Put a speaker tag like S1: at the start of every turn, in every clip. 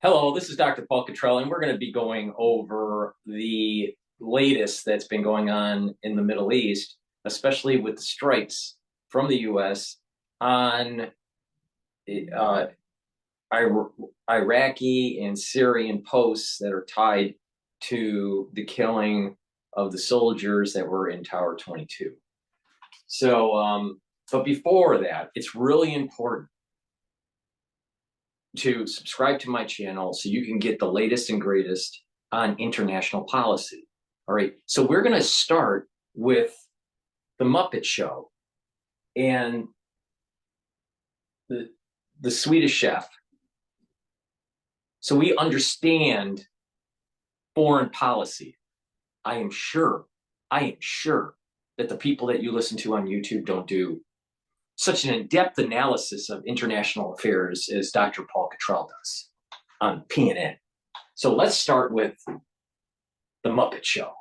S1: Hello, this is Dr. Paul Cottrell, and we're going to be going over the latest that's been going on in the Middle East, especially with the strikes from the U.S. on Iraqi and Syrian posts that are tied to the killing of the soldiers that were in Tower 22. But before that, it's really important to subscribe to my channel so you can get the latest and greatest on international policy. All right, so we're going to start with the Muppet Show and the Swedish chef. So we understand foreign policy. I am sure that the people that you listen to on YouTube don't do such an in-depth analysis of international affairs as Dr. Paul Cottrell does on PNN. So let's start with the Muppet Show.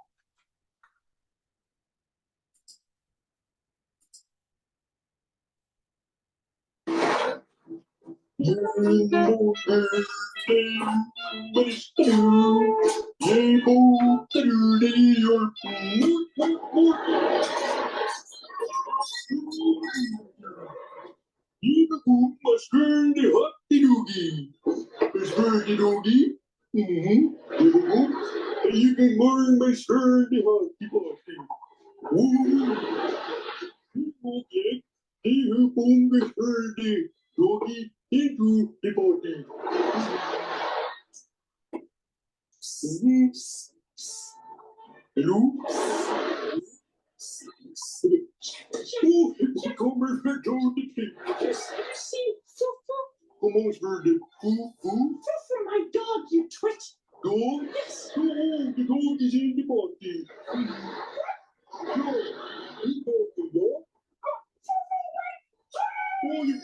S2: You can learn my sturdy hockey party. He who boom the sturdy doggy into the party. Hello? Oh, it's come perfect on the thing. Come on, sturdy. Foo, my dog, you twit. Dog? Yes. Oh, the dog is in the party. You party, dog? Oh, you...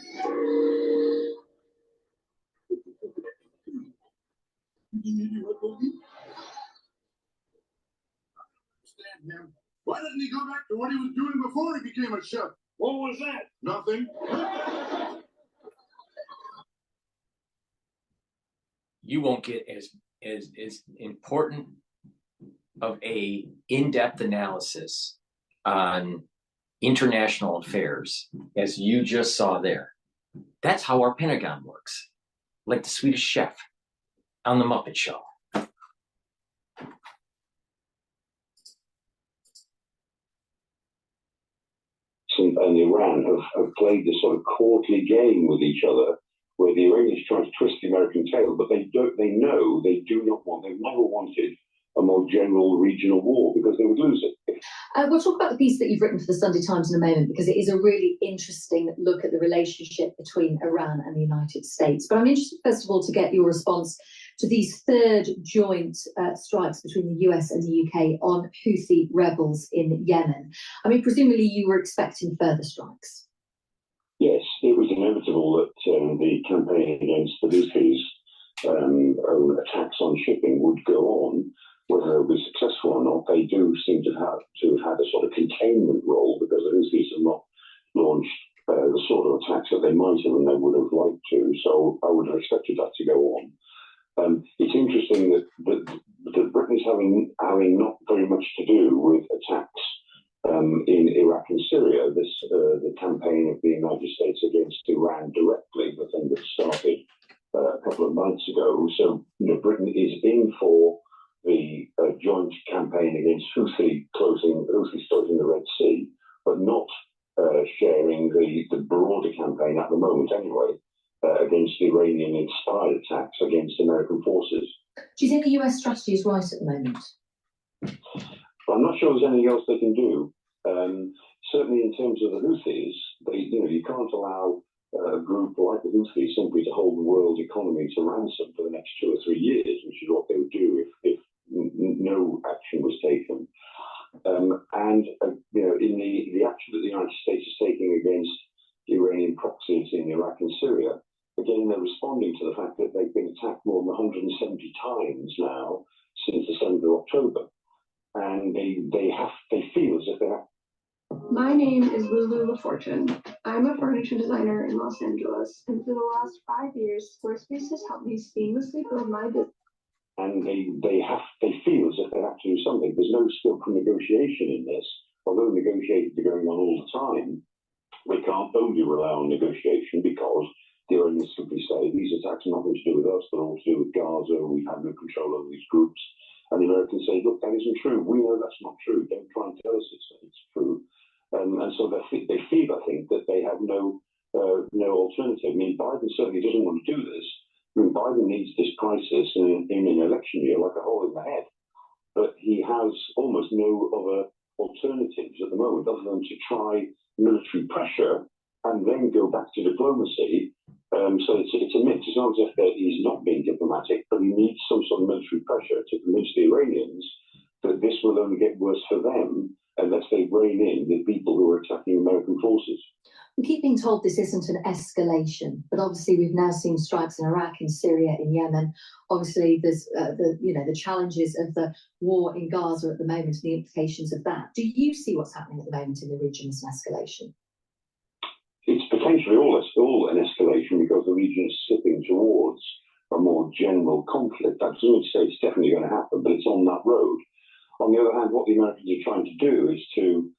S2: Why didn't he go back to what he was doing before he became a chef? What was that? Nothing.
S1: You won't get as important of a in-depth analysis on international affairs as you just saw there. That's how our Pentagon works, like the Swedish chef on the Muppet Show.
S3: And Iran have played this sort of courtly game with each other, where the Iranians try to twist the American tail, but they know they do not want, they've never wanted a more general regional war because they would lose it.
S4: We'll talk about the piece that you've written for the Sunday Times in a moment, because it is a really interesting look at the relationship between Iran and the United States. But I'm interested, first of all, to get your response to these third joint strikes between the US and the UK on Houthi rebels in Yemen. I mean, presumably you were expecting further strikes.
S3: Yes, it was inevitable that the campaign against the Houthis, attacks on shipping would go on. Whether they'll be successful or not, they do seem to have had a sort of containment role, because the Houthis have not launched the sort of attacks that they might have and they would have liked to. So I would have expected that to go on. It's interesting that Britain is having not very much to do with attacks in Iraq and Syria. The campaign of the United States against Iran directly, the thing that started a couple of months ago. So Britain is in for the joint campaign against Houthis closing the Red Sea, but not sharing the broader campaign at the moment anyway, against Iranian-inspired attacks against American forces.
S4: Do you think the US strategy is right at the moment?
S3: I'm not sure there's anything else they can do. Certainly in terms of the Houthis, you can't allow a group like the Houthis simply to hold the world economy to ransom for the next 2 or 3 years, which is what they would do if no action was taken. In the action that the United States is taking against Iranian proxies in Iraq and Syria, again, they're responding to the fact that they've been attacked more than 170 times now since the 7th of October. And they feel as if they have
S5: My name is Lulu LaFortune. I'm a furniture designer in Los Angeles, and for the last 5 years, Squarespace has helped me seamlessly build my business.
S3: And they feel as if they have to do something. There's no scope for negotiation in this. Although negotiations are going on all the time, they can't only rely on negotiation because the Iranians simply say these attacks are nothing to do with us, they're all to do with Gaza, we have no control over these groups. And the Americans say, look, that isn't true. We know that's not true. Don't try and tell us it's true. And so they feel, I think, that they have no alternative. I mean, Biden certainly doesn't want to do this. I mean, Biden needs this crisis in an election year like a hole in the head. But he has almost no other alternatives at the moment other than to try military pressure and then go back to diplomacy. So it's a mix. It's not as if he's not being diplomatic, but he needs some sort of military pressure to convince the Iranians that this will only get worse for them unless they rein in the people who are attacking American forces.
S4: We keep being told this isn't an escalation, but obviously we've now seen strikes in Iraq, in Syria, in Yemen. Obviously, there's the challenges of the war in Gaza at the moment and the implications of that. Do you see what's happening at the moment in the region as an escalation?
S3: It's potentially all an escalation because the region is slipping towards a more general conflict. I doesn't say it's definitely going to happen, but it's on that road. On the other hand, what the Americans are trying to do is to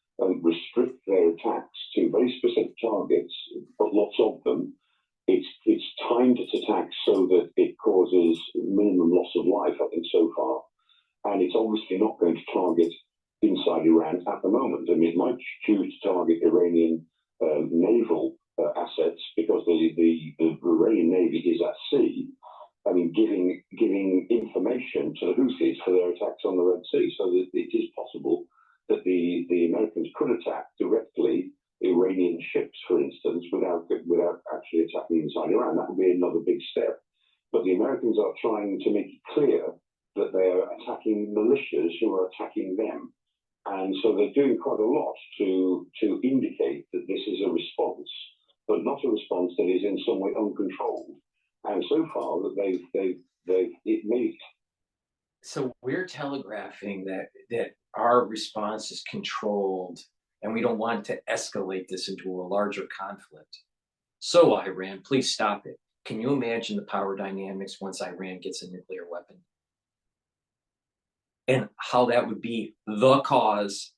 S3: restrict their attacks to very specific targets, but lots of them. It's timed its attacks so that it causes minimum loss of life, I think, so far. And it's obviously not going to target inside Iran at the moment. I mean, it might choose to target Iranian naval assets because the Iranian Navy is at sea. I mean, giving information to the Houthis for their attacks on the Red Sea, so that it is possible that the Americans could attack directly Iranian ships, for instance, without actually attacking inside Iran. That would be another big step. But the Americans are trying to make it clear that they are attacking militias who are attacking them. And so they're doing quite a lot to indicate that this is a response, but not a response that is in some way uncontrolled. And so far that they've made.
S1: So we're telegraphing that our response is controlled and we don't want to escalate this into a larger conflict. So Iran, please stop it. Can you imagine the power dynamics once Iran gets a nuclear weapon? And how that would be the cause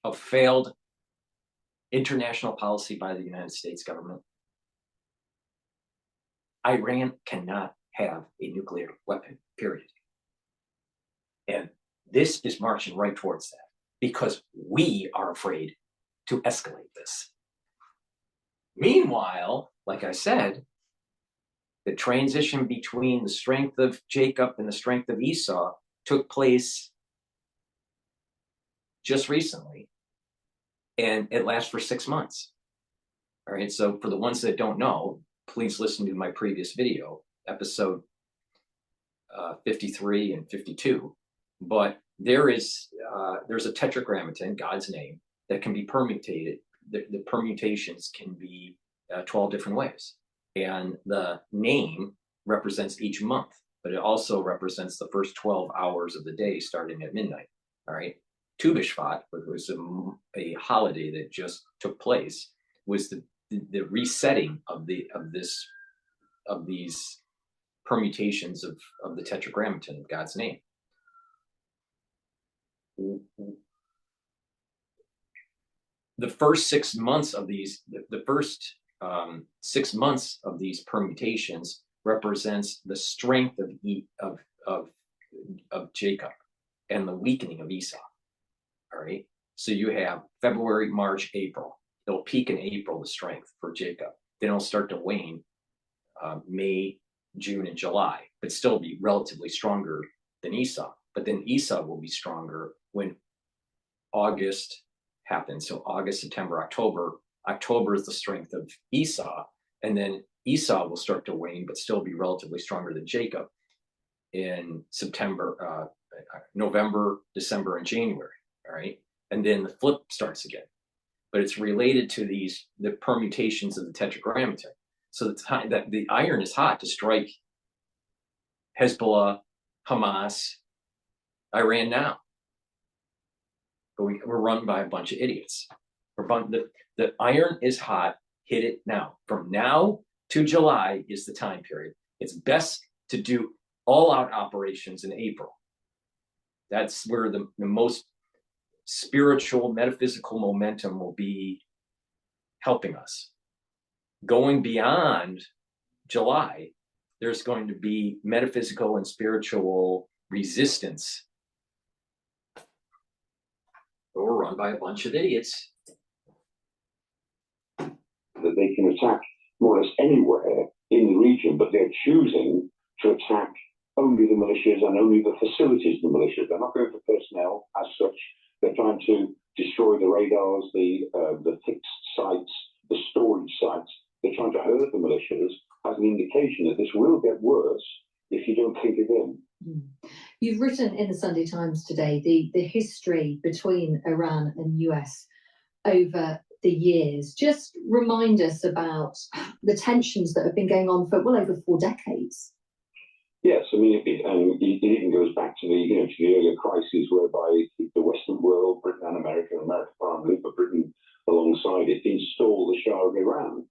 S1: of failed international policy by the United States government. Iran cannot have a nuclear weapon, period. And this is marching right towards that because we are afraid to escalate this. Meanwhile, like I said, the transition between the strength of Jacob and the strength of Esau took place just recently, and it lasts for 6 months. All right, so for the ones that don't know, please listen to my previous video, episode 53 and 52. But there's a tetragrammaton, God's name, that can be permutated. The permutations can be 12 different ways. And the name represents each month, but it also represents the first 12 hours of the day starting at midnight. All right. Tu B'Shvat, which was a holiday that just took place, was the resetting of these permutations of the tetragrammaton of God's name. The first 6 months of these, the first 6 months of these permutations represents the strength of Jacob and the weakening of Esau. All right. So you have February, March, April. It'll peak in April, the strength for Jacob. Then it'll start to wane May, June, and July, but still be relatively stronger than Esau. But then Esau will be stronger when August happens. So August, September, October. October is the strength of Esau. And then Esau will start to wane, but still be relatively stronger than Jacob in September, November, December, and January. All right. And then the flip starts again. But it's related to the permutations of the tetragrammaton. So the time that the iron is hot to strike Hezbollah, Hamas, Iran now. but we're run by a bunch of idiots. The iron is hot. Hit it now. From now to July is the time period. It's best to do all-out operations in April. That's where the most spiritual, metaphysical momentum will be helping us. Going beyond July, there's going to be metaphysical and spiritual resistance. But we're run by a bunch of idiots.
S3: That they can attack more or less anywhere in the region, but they're choosing to attack only the militias and only the facilities of the militias. They're not going for personnel as such. They're trying to destroy the radars, the fixed sites, the storage sites. They're trying to hurt the militias as an indication that this will get worse if you don't think again.
S4: You've written in the Sunday Times today the history between Iran and US over the years. Just remind us about the tensions that have been going on for well over 4 decades.
S3: Yes, I mean, it even goes back to the the earlier crises whereby the Western world, Britain and America primarily, but Britain alongside it, installed the Shah of Iran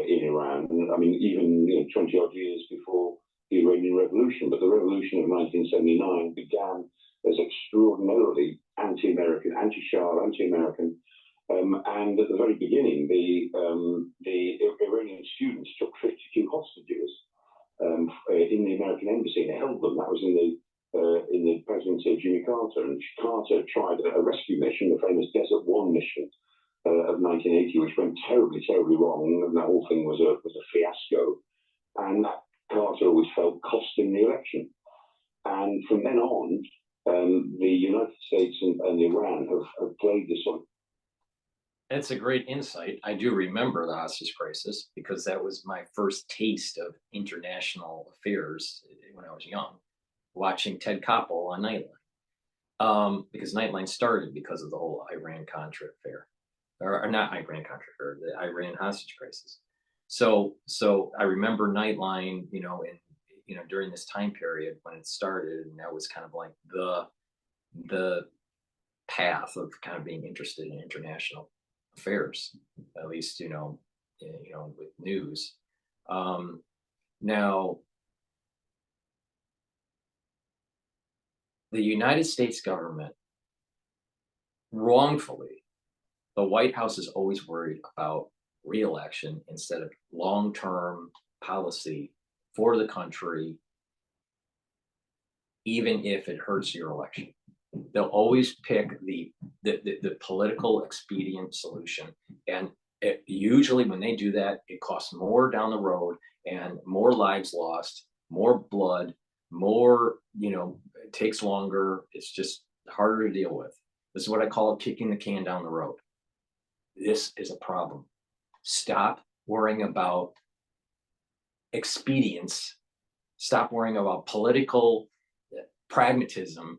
S3: in Iran. And I mean, even 20 odd years before the Iranian Revolution. But the revolution of 1979 began as extraordinarily anti-American, anti-Shah, anti-American. And at the very beginning, the Iranian students took 52 hostages in the American embassy and held them. That was in the presidency of Jimmy Carter. And Carter tried a rescue mission, the famous Desert One mission of 1980, which went terribly, terribly wrong. And that whole thing was a fiasco. And that Carter always felt cost him the election. And from then on, the United States and Iran have played this sort of.
S1: That's a great insight. I do remember the hostage crisis because that was my first taste of international affairs when I was young, watching Ted Koppel on Nightline. Because Nightline started because of the whole Iran-Contra affair. Or not Iran-Contra affair, the Iran hostage crisis. So I remember Nightline, during this time period when it started, and that was kind of like the path of kind of being interested in international affairs, at least with news. Now, the United States government, wrongfully, the White House is always worried about re-election instead of long-term policy for the country, even if it hurts your election. They'll always pick the political expedient solution, and usually when they do that, it costs more down the road and more lives lost, more blood, more it takes longer. It's just harder to deal with. This is what I call kicking the can down the road. This is a problem. Stop worrying about expedience. Stop worrying about political pragmatism.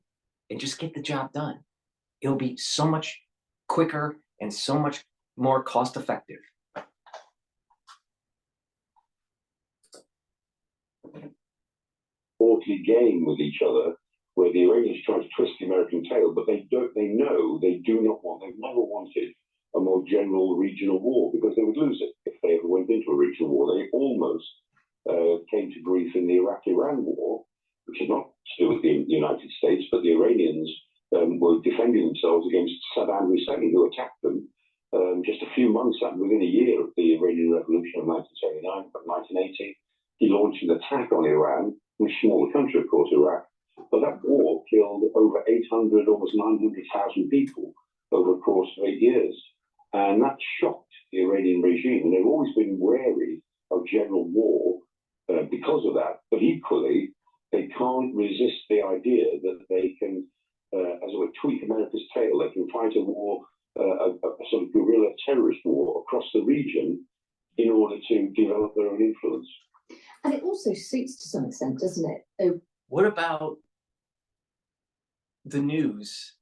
S1: And just get the job done. It'll be so much quicker and so much more cost effective.
S3: Orderly game with each other, where the Iranians try to twist the American tail, but they know they do not want, they've never wanted a more general regional war because they would lose it if they ever went into a regional war. They almost came to grief in the Iraq-Iran war, which is not still with the United States, but the Iranians were defending themselves against Saddam Hussein, who attacked them just a few months within a year of the Iranian Revolution of 1979. But 1980, he launched an attack on Iran, a smaller country, of course, Iraq. But that war killed over 800, almost 900,000 people over a course of 8 years. And that shocked the Iranian regime. And they've always been wary of general war because of that. But equally, they can't resist the idea that they can, as it were, tweak America's tail. They can fight a war, a sort of guerrilla terrorist war across the region in order to develop their own influence.
S4: And it also suits to some extent, doesn't it?
S1: What about the news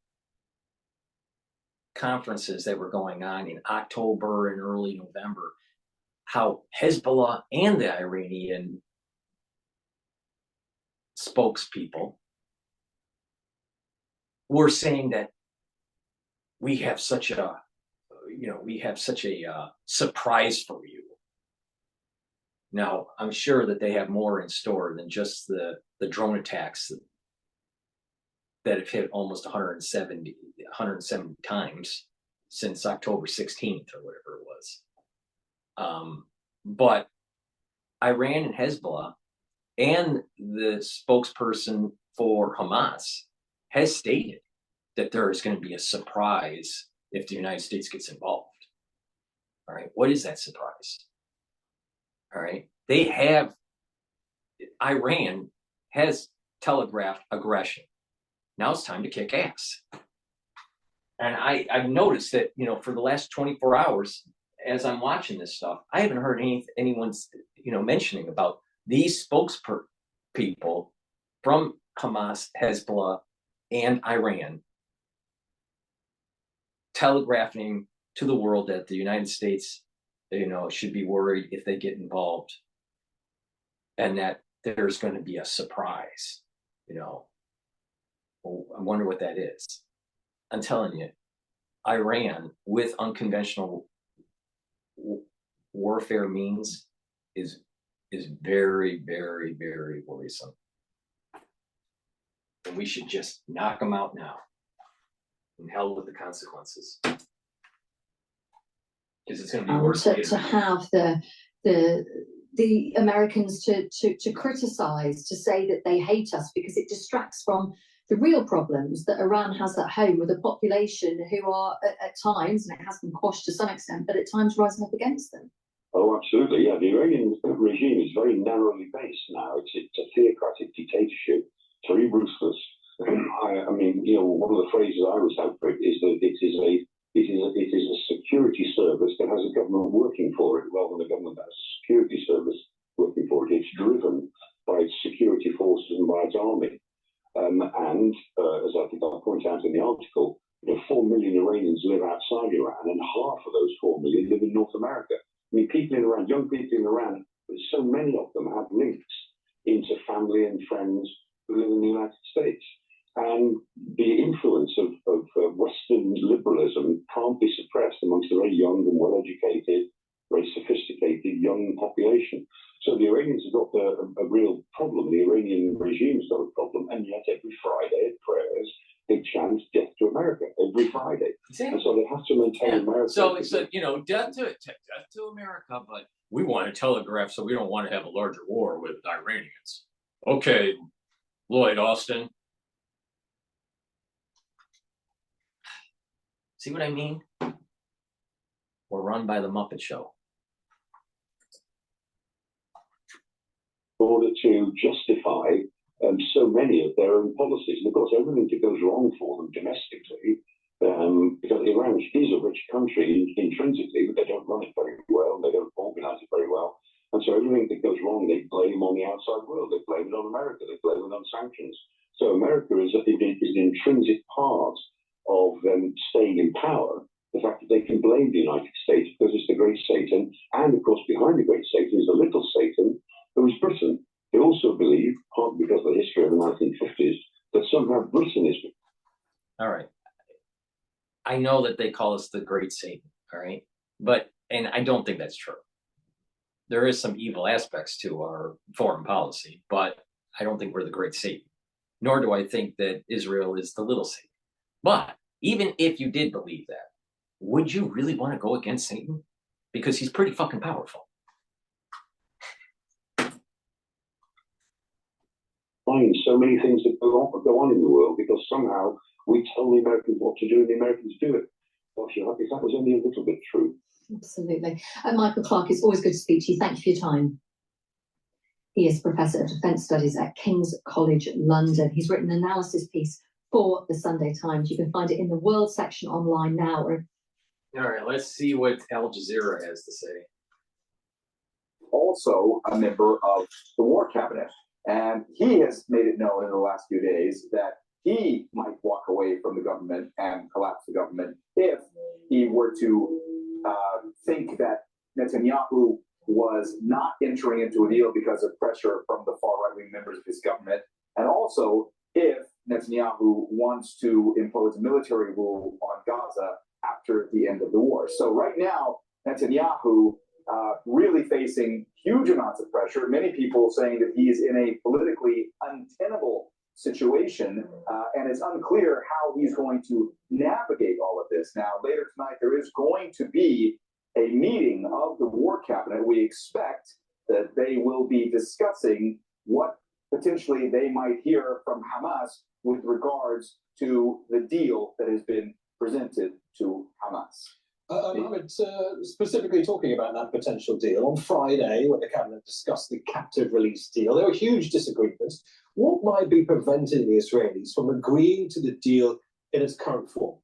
S1: conferences that were going on in October and early November? How Hezbollah and the Iranian spokespeople were saying that we have such a surprise for you. Now, I'm sure that they have more in store than just the drone attacks that have hit almost 170 times since October 16th or whatever it was. But Iran and Hezbollah and the spokesperson for Hamas has stated that there is going to be a surprise if the United States gets involved. All right, what is that surprise? All right, Iran has telegraphed aggression. Now it's time to kick ass. And I've noticed that, for the last 24 hours, as I'm watching this stuff, I haven't heard anyone's, mentioning about these spokespeople from Hamas, Hezbollah, and Iran telegraphing to the world that the United States, should be worried if they get involved, and that there's going to be a surprise. I wonder what that is. I'm telling you, Iran with unconventional warfare means is very, very, very worrisome. And we should just knock them out now. And hell with the consequences. Because it's going to be worse.
S4: To have the Americans to criticize, to say that they hate us, because it distracts from the real problems that Iran has at home, with a population who are at times, and it has been quashed to some extent, but at times rising up against them.
S3: Oh, absolutely. Yeah, the Iranian regime is very narrowly based now. It's a theocratic dictatorship. It's very ruthless. I mean, one of the phrases I always have for it is that it is a security service that has a government working for it, rather than a government that has a security service working for it. It's driven by its security forces and by its army. As I think I'll point out in the article, 4 million Iranians live outside Iran, and half of those 4 million live in North America. I mean, people in Iran, young people in Iran, so many of them have links into family and friends who live in the United States. And the influence of Western liberalism can't be suppressed amongst a very young and well-educated, very sophisticated young population. So the Iranians have got a real problem. The Iranian regime's got a problem, and yet every Friday at prayers, they chant "Death to America" every Friday. Exactly. And so they have to maintain America.
S1: So it's death to America, but we want to telegraph, so we don't want to have a larger war with Iranians. Okay, Lloyd Austin. See what I mean? We're run by the Muppet Show.
S3: In order to justify so many of their own policies. And of course, everything that goes wrong for them domestically, because Iran is a rich country intrinsically, but they don't run it very well, they don't organize it very well. And so everything that goes wrong, they blame on the outside world. They blame it on America. They blame it on sanctions. So America is an intrinsic part of them staying in power, the fact that they can blame the United States because it's the great Satan, and of course behind the great Satan is the little Satan, who is Britain. They also believe, partly because of the history of the 1950s, that somehow Britain is...
S1: All right. I know that they call us the great Satan, all right? And I don't think that's true. There is some evil aspects to our foreign policy, but I don't think we're the great Satan. Nor do I think that Israel is the little Satan. But even if you did believe that, would you really want to go against Satan? Because he's pretty fucking powerful.
S3: Find so many things that go on in the world because somehow we tell the Americans what to do and the Americans do it. Gosh, if that was only a little bit true.
S4: Absolutely. Michael Clark, it's always good to speak to you. Thank you for your time. He is Professor of Defence Studies at King's College London. He's written an analysis piece for the Sunday Times. You can find it in the World section online now.
S1: All right, let's see what Al Jazeera has to say.
S6: Also a member of the War Cabinet. And he has made it known in the last few days that he might walk away from the government and collapse the government if he were to think that Netanyahu was not entering into a deal because of pressure from the far right-wing members of his government, and also if Netanyahu wants to impose a military rule on Gaza after the end of the war. So right now, Netanyahu really facing huge amounts of pressure. Many people saying that he is in a politically untenable situation, and it's unclear how he's going to navigate all of this. Now, later tonight, there is going to be a meeting of the war cabinet. We expect that they will be discussing what potentially they might hear from Hamas with regards to the deal that has been presented to Hamas.
S2: Mohammed, specifically talking about that potential deal, on Friday, when the cabinet discussed the captive release deal, there were huge disagreements. What might be preventing the Israelis from agreeing to the deal in its current form?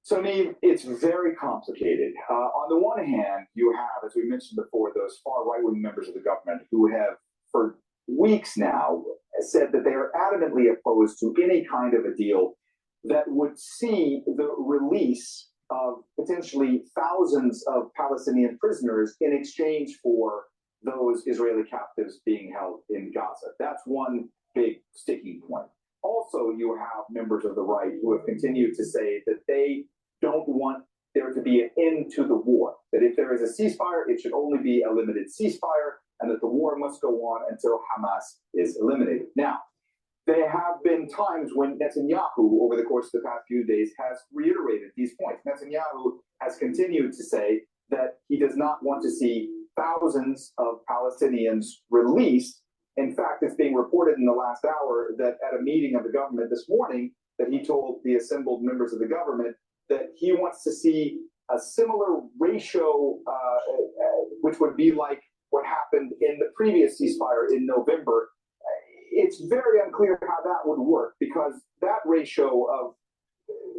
S6: So, Neve, it's very complicated. On the one hand, you have, as we mentioned before, those far right-wing members of the government who have, for weeks now, said that they are adamantly opposed to any kind of a deal that would see the release of potentially thousands of Palestinian prisoners in exchange for those Israeli captives being held in Gaza. That's one big sticking point. Also, you have members of the right who have continued to say that they don't want there to be an end to the war, that if there is a ceasefire, it should only be a limited ceasefire, and that the war must go on until Hamas is eliminated. Now, there have been times when Netanyahu, over the course of the past few days, has reiterated these points. Netanyahu has continued to say that he does not want to see thousands of Palestinians released. In fact, it's being reported in the last hour that at a meeting of the government this morning, that he told the assembled members of the government that he wants to see a similar ratio, which would be like what happened in the previous ceasefire in November. It's very unclear how that would work, because that ratio of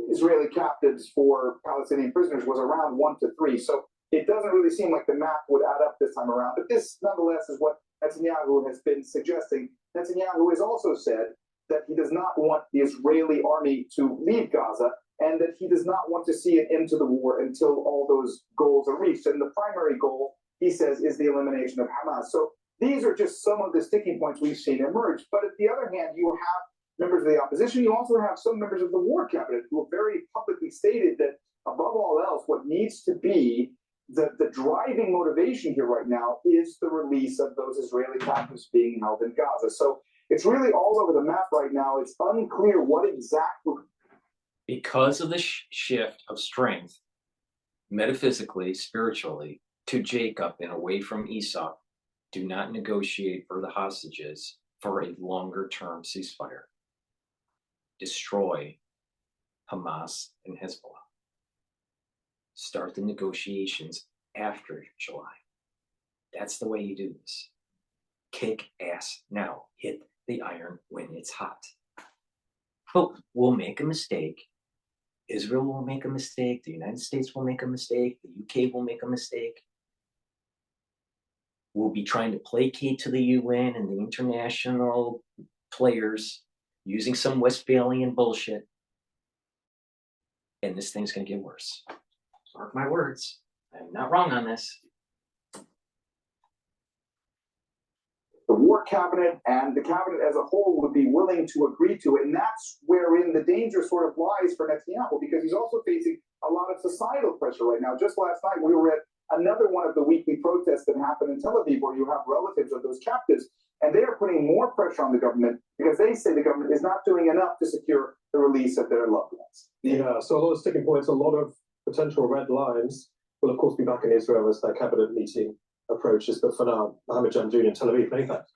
S6: Israeli captives for Palestinian prisoners was around 1 to 3. So it doesn't really seem like the math would add up this time around. But this, nonetheless, is what Netanyahu has been suggesting. Netanyahu has also said that he does not want the Israeli army to leave Gaza, and that he does not want to see an end to the war until all those goals are reached. And the primary goal, he says, is the elimination of Hamas. So these are just some of the sticking points we've seen emerge. But at the other hand, you have members of the opposition. You also have some members of the war cabinet who have very publicly stated that, above all else, what needs to be the driving motivation here right now is the release of those Israeli captives being held in Gaza. So it's really all over the map right now. It's unclear what exactly.
S1: Because of the shift of strength, metaphysically, spiritually, to Jacob and away from Esau, do not negotiate for the hostages for a longer-term ceasefire. Destroy Hamas and Hezbollah. Start the negotiations after July. That's the way you do this. Kick ass now. Hit the iron when it's hot. But we'll make a mistake. Israel will make a mistake. The United States will make a mistake. The UK will make a mistake. We'll be trying to placate to the UN and the international players using some Westphalian bullshit. And this thing's going to get worse. Mark my words. I'm not wrong on this.
S6: The war cabinet and the cabinet as a whole would be willing to agree to it. And that's wherein the danger sort of lies for Netanyahu, because he's also facing a lot of societal pressure right now. Just last night, we were at another one of the weekly protests that happened in Tel Aviv, where you have relatives of those captives, and they are putting more pressure on the government because they say the government is not doing enough to secure the release of their loved ones.
S2: Yeah, so a lot of sticking points, a lot of potential red lines. We'll, of course, be back in Israel as that cabinet meeting approaches. But for now, Mohammed Jamjoon in Tel Aviv, many thanks.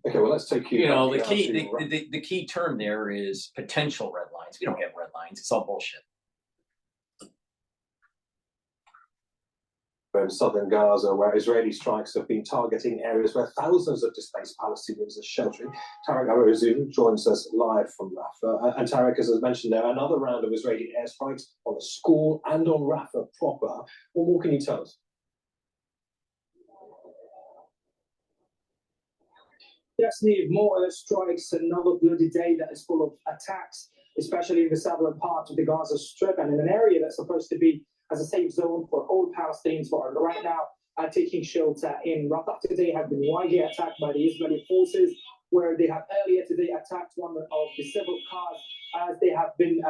S2: Okay, well, let's take you.
S1: You know, the key term there is potential red lines. We don't have red lines. It's all bullshit.
S2: In southern Gaza, where Israeli strikes have been targeting areas where thousands of displaced Palestinians are sheltering. Tarek Arouzou joins us live from Rafah. And Tarek, as I mentioned there, another round of Israeli airstrikes on the school and on Rafah proper. What more can you tell us?
S7: Yes, Neve, more strikes, another bloody day that is full of attacks, especially in the southern part of the Gaza Strip and in an area that's supposed to be as a safe zone for all Palestinians. But right now, taking shelter in Rafah today have been widely attacked by the Israeli forces, where they have earlier today attacked one of the civil cars as they have been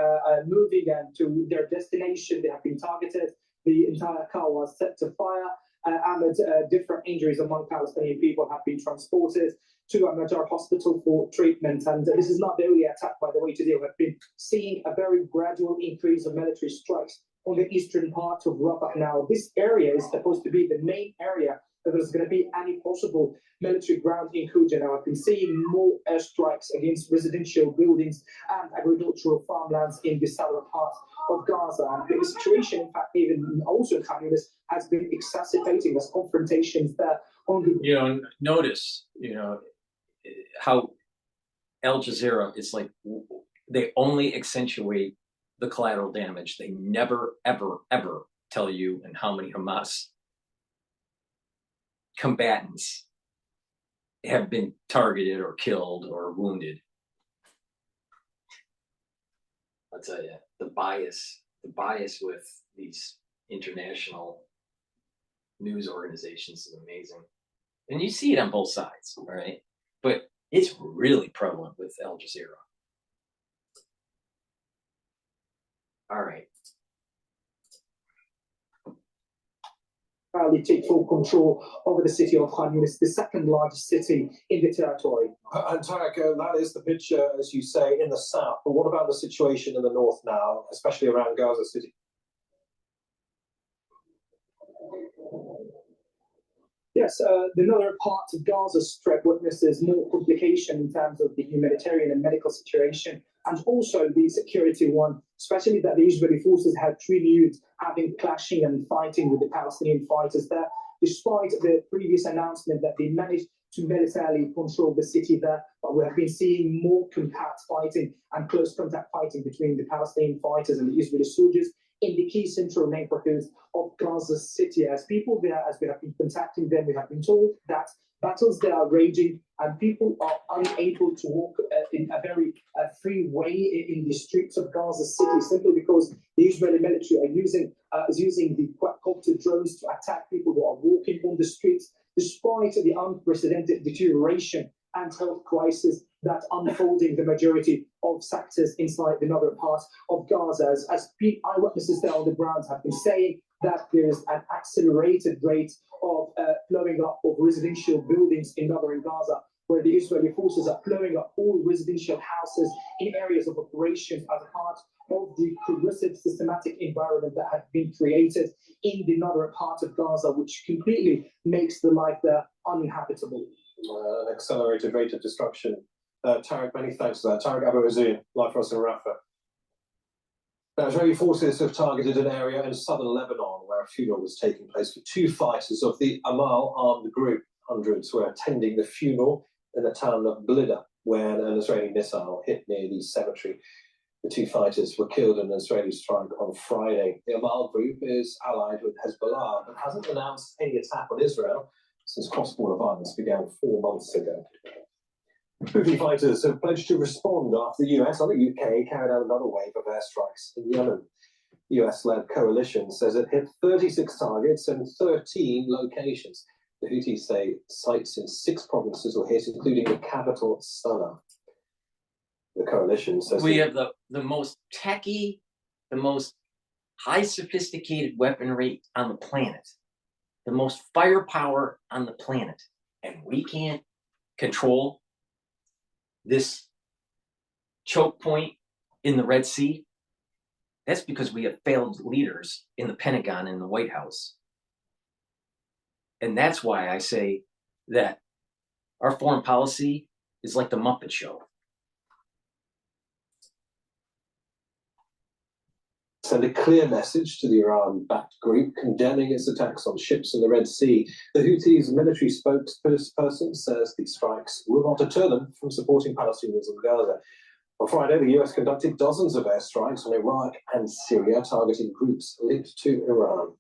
S7: moving to their destination. They have been targeted. The entire car was set to fire, and different injuries among Palestinian people have been transported to a major hospital for treatment. And this is not the only attack, by the way, today. We have been seeing a very gradual increase of military strikes on the eastern part of Rafah. Now, this area is supposed to be the main area that there's going to be any possible military ground inclusion. Now, I've been seeing more airstrikes against residential buildings and agricultural farmlands in the southern part of Gaza. And the situation, in fact, even also in Khan Yunis, has been exacerbating as confrontations there on the...
S1: Notice, how Al Jazeera is like, they only accentuate the collateral damage. They never, ever, ever tell you and how many Hamas combatants have been targeted or killed or wounded. I'll tell you, the bias with these international news organizations is amazing. And you see it on both sides, all right? But it's really prevalent with Al Jazeera. All right.
S7: They take full control over the city of Khan Yunis, the second largest city in the territory.
S8: And Tarek, that is the picture, as you say, in the south. But what about the situation in the north now, especially around Gaza City?
S7: Yes, the northern part of Gaza Strip witnesses more complication in terms of the humanitarian and medical situation, and also the security one, especially that the Israeli forces had renewed having clashing and fighting with the Palestinian fighters there, despite the previous announcement that they managed to militarily control the city there. But we have been seeing more compact fighting and close contact fighting between the Palestinian fighters and the Israeli soldiers in the key central neighborhoods of Gaza City. As people there, as we have been contacting them, we have been told that battles there are raging and people are unable to walk in a very free way in the streets of Gaza City, simply because the Israeli military is using the quadcopter drones to attack people who are walking on the streets, despite the unprecedented deterioration and health crisis that unfolding the majority of sectors inside the northern part of Gaza. As eyewitnesses there on the ground have been saying, that there is an accelerated rate of blowing up of residential buildings in northern Gaza, where the Israeli forces are blowing up all residential houses in areas of operations as a part of the corrosive systematic environment that had been created in the northern part of Gaza, which completely makes the life there uninhabitable.
S8: An accelerated rate of destruction. Tarek, many thanks for that. Tarek Abu Azir, live for us in Rafah. Now, Israeli forces have targeted an area in southern Lebanon where a funeral was taking place for two fighters of the Amal armed group. Hundreds were attending the funeral in the town of Blida, where an Israeli missile hit near the cemetery. The two fighters were killed in an Israeli strike on Friday. The Amal group is allied with Hezbollah, but hasn't announced any attack on Israel since cross-border violence began 4 months ago. Houthi fighters have pledged to respond after the US and the UK carried out another wave of airstrikes in Yemen. The US-led coalition says it hit 36 targets and 13 locations. The Houthis say sites in 6 provinces were hit, including the capital, Sana'a. The coalition says...
S1: We have the most techy, the most high sophisticated weaponry on the planet, the most firepower on the planet, and we can't control this choke point in the Red Sea. That's because we have failed leaders in the Pentagon and the White House. And that's why I say that our foreign policy is like the Muppet Show.
S8: Send a clear message to the Iran-backed group condemning its attacks on ships in the Red Sea. The Houthis' military spokesperson says these strikes will not deter them from supporting Palestinians in Gaza. On Friday, the US conducted dozens of airstrikes on Iraq and Syria, targeting groups linked to Iran.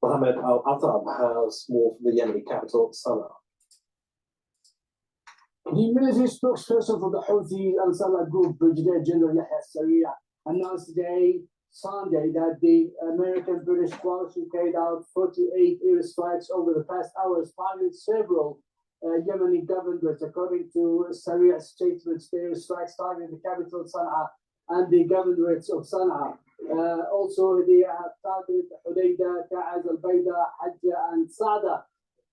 S8: Mohammed Al-Athab has more from the Yemeni capital, Sana'a.
S9: The military spokesperson for the Houthi Al-Salah group, Brigadier General Yahya Syria, announced today Sunday that the American-British coalition carried out 48 airstrikes over the past hours, targeting several Yemeni governorates. According to Syria statements, the airstrikes targeted the capital Sana'a and the governorates of Sana'a. Also, they have targeted Hodeidah, Ta'az, Al-Baida, Hajja, and Saada.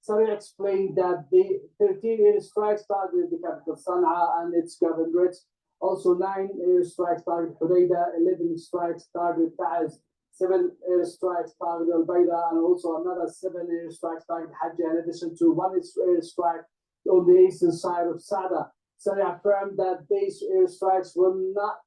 S9: Syria explained that the 13 airstrikes targeted the capital Sana'a and its governorates. Also, 9 airstrikes targeted Hodeidah, 11 strikes targeted Ta'az, 7 airstrikes targeted Al-Baida, and also another 7 airstrikes targeted Hajja, in addition to 1 airstrike on the eastern side of Saada. Syria affirmed that these airstrikes will not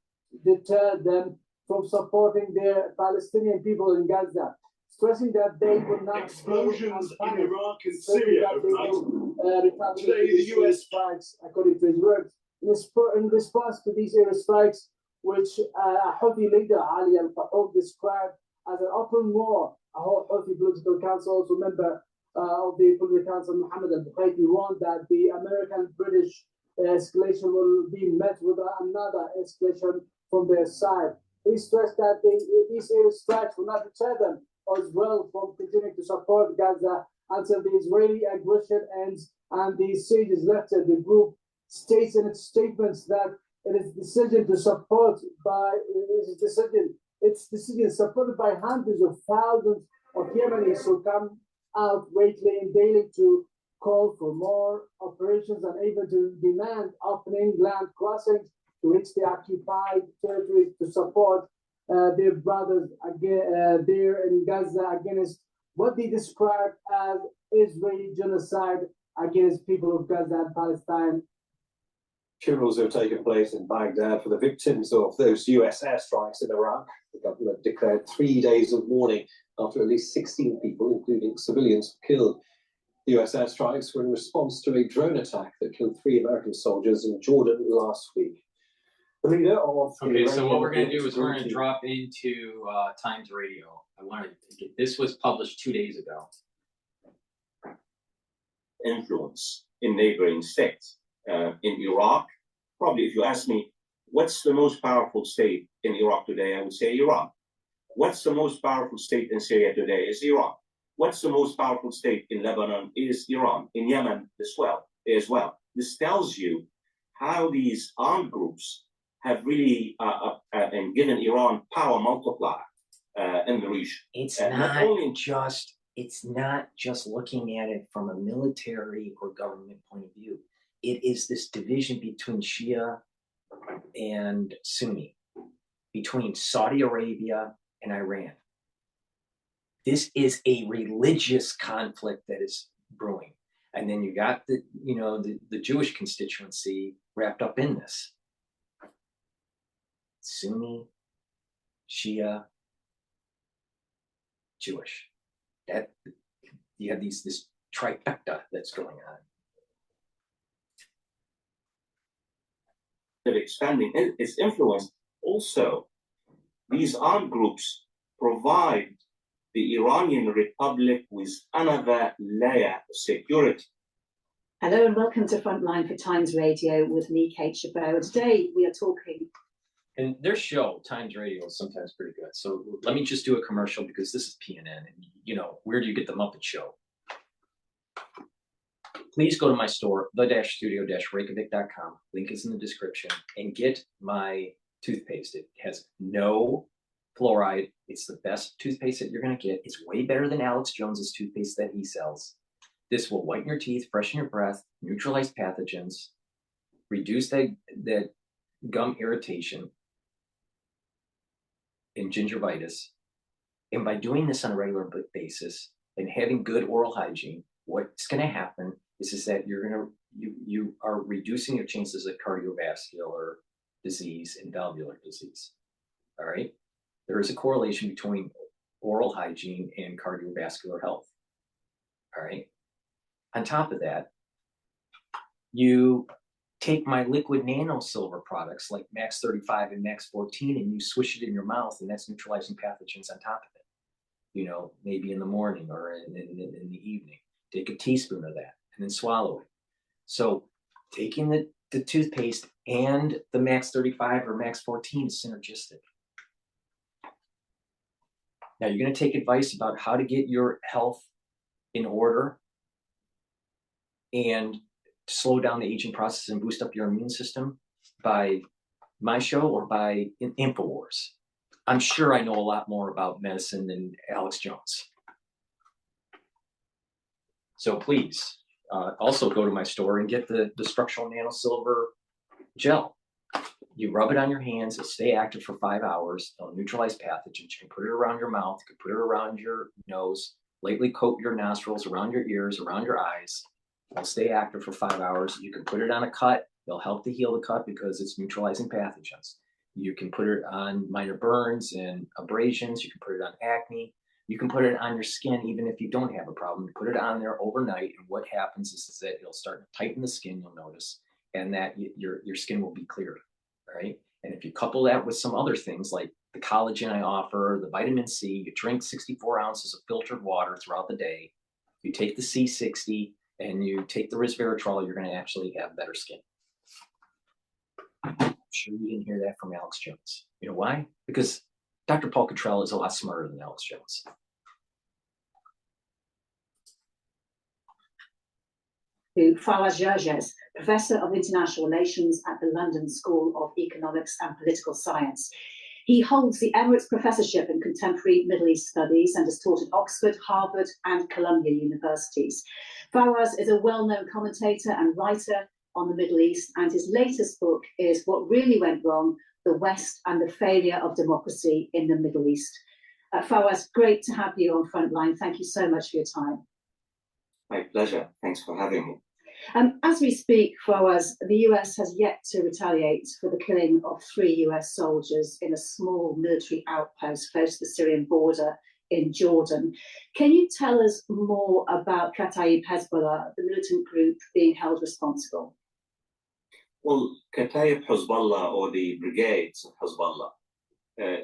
S9: deter them from supporting the Palestinian people in Gaza, stressing that they will not
S2: explosions in Iraq and Syria overnight. Today, the US
S9: strikes, according to his words, in response to these airstrikes, which Houthi leader Ali al-Fahoud described as an open war. A Houthi political council, also member of the political council, Mohammed al-Bukhayki, warned that the American-British escalation will be met with another escalation from their side. He stressed that these airstrikes will not deter them as well from continuing to support Gaza until the Israeli aggression ends and the siege is lifted. The group states in its statements that its decision supported by hundreds of thousands of Yemenis who come out weekly and daily to call for more operations and even to demand opening land crossings to reach the occupied territories to support their brothers there in Gaza against what they describe as Israeli genocide against people of Gaza and Palestine.
S8: Funerals have taken place in Baghdad for the victims of those US airstrikes in Iraq. The government declared 3 days of mourning after at least 16 people, including civilians, were killed. The US airstrikes were in response to a drone attack that killed 3 American soldiers in Jordan last week. The leader of
S1: okay, so what we're going to do is we're going to drop into Times Radio. I wanted to get this was published 2 days ago.
S3: Influence in neighboring states. In Iraq, probably if you ask me, what's the most powerful state in Iraq today, I would say Iran. What's the most powerful state in Syria today is Iran. What's the most powerful state in Lebanon is Iran. In Yemen as well. This tells you how these armed groups have really and given Iran power multiplier in the region.
S1: It's not just looking at it from a military or government point of view. It is this division between Shia and Sunni, between Saudi Arabia and Iran. This is a religious conflict that is brewing. And then you got the Jewish constituency wrapped up in this. Sunni, Shia, Jewish. That you have this trifecta that's going on.
S3: Expanding its influence. Also, these armed groups provide the Iranian Republic with another layer of security.
S10: Hello and welcome to Frontline for Times Radio with me, Kate Chabot. Today we are talking.
S1: And their show, Times Radio, is sometimes pretty good. So let me just do a commercial because this is PNN. And, where do you get the Muppet Show? Please go to my store, the-studio-reykjavik.com. Link is in the description. And get my toothpaste. It has no fluoride. It's the best toothpaste that you're going to get. It's way better than Alex Jones's toothpaste that he sells. This will whiten your teeth, freshen your breath, neutralize pathogens, reduce that gum irritation and gingivitis. And by doing this on a regular basis and having good oral hygiene, what's going to happen is that you are reducing your chances of cardiovascular disease and valvular disease. All right. There is a correlation between oral hygiene and cardiovascular health. All right. On top of that, you take my liquid nano silver products like Max 35 and Max 14 and you swish it in your mouth, and that's neutralizing pathogens on top of it. Maybe in the morning or in the evening. Take a teaspoon of that and then swallow it. So taking the toothpaste and the Max 35 or Max 14 is synergistic. Now you're going to take advice about how to get your health in order and slow down the aging process and boost up your immune system by my show or by InfoWars. I'm sure I know a lot more about medicine than Alex Jones. So please also go to my store and get the structural nano silver gel. You rub it on your hands, it'll stay active for 5 hours, it'll neutralize pathogens. You can put it around your mouth, you can put it around your nose, lightly coat your nostrils, around your ears, around your eyes. It'll stay active for 5 hours. You can put it on a cut, it'll help to heal the cut because it's neutralizing pathogens. You can put it on minor burns and abrasions, you can put it on acne, you can put it on your skin even if you don't have a problem. You put it on there overnight, and what happens is that it'll start to tighten the skin, you'll notice, and that your skin will be clearer. Right? And if you couple that with some other things like the collagen I offer, the vitamin C, you drink 64 ounces of filtered water throughout the day, you take the C60 and you take the resveratrol, you're going to actually have better skin. I'm sure you didn't hear that from Alex Jones. You know why? Because Dr. Paul Cottrell is a lot smarter than Alex Jones.
S10: To Fawaz Gerges, Professor of International Relations at the London School of Economics and Political Science. He holds the Emirates Professorship in Contemporary Middle East Studies and has taught at Oxford, Harvard, and Columbia Universities. Fawaz is a well-known commentator and writer on the Middle East, and his latest book is What Really Went Wrong: The West and the Failure of Democracy in the Middle East. Fawaz, great to have you on Frontline. Thank you so much for your time.
S11: My pleasure. Thanks for having me.
S10: As we speak, Fawaz, the US has yet to retaliate for the killing of 3 US soldiers in a small military outpost close to the Syrian border in Jordan. Can you tell us more about Kataib Hezbollah, the militant group being held responsible?
S11: Well, Kataib Hezbollah, or the Brigades of Hezbollah,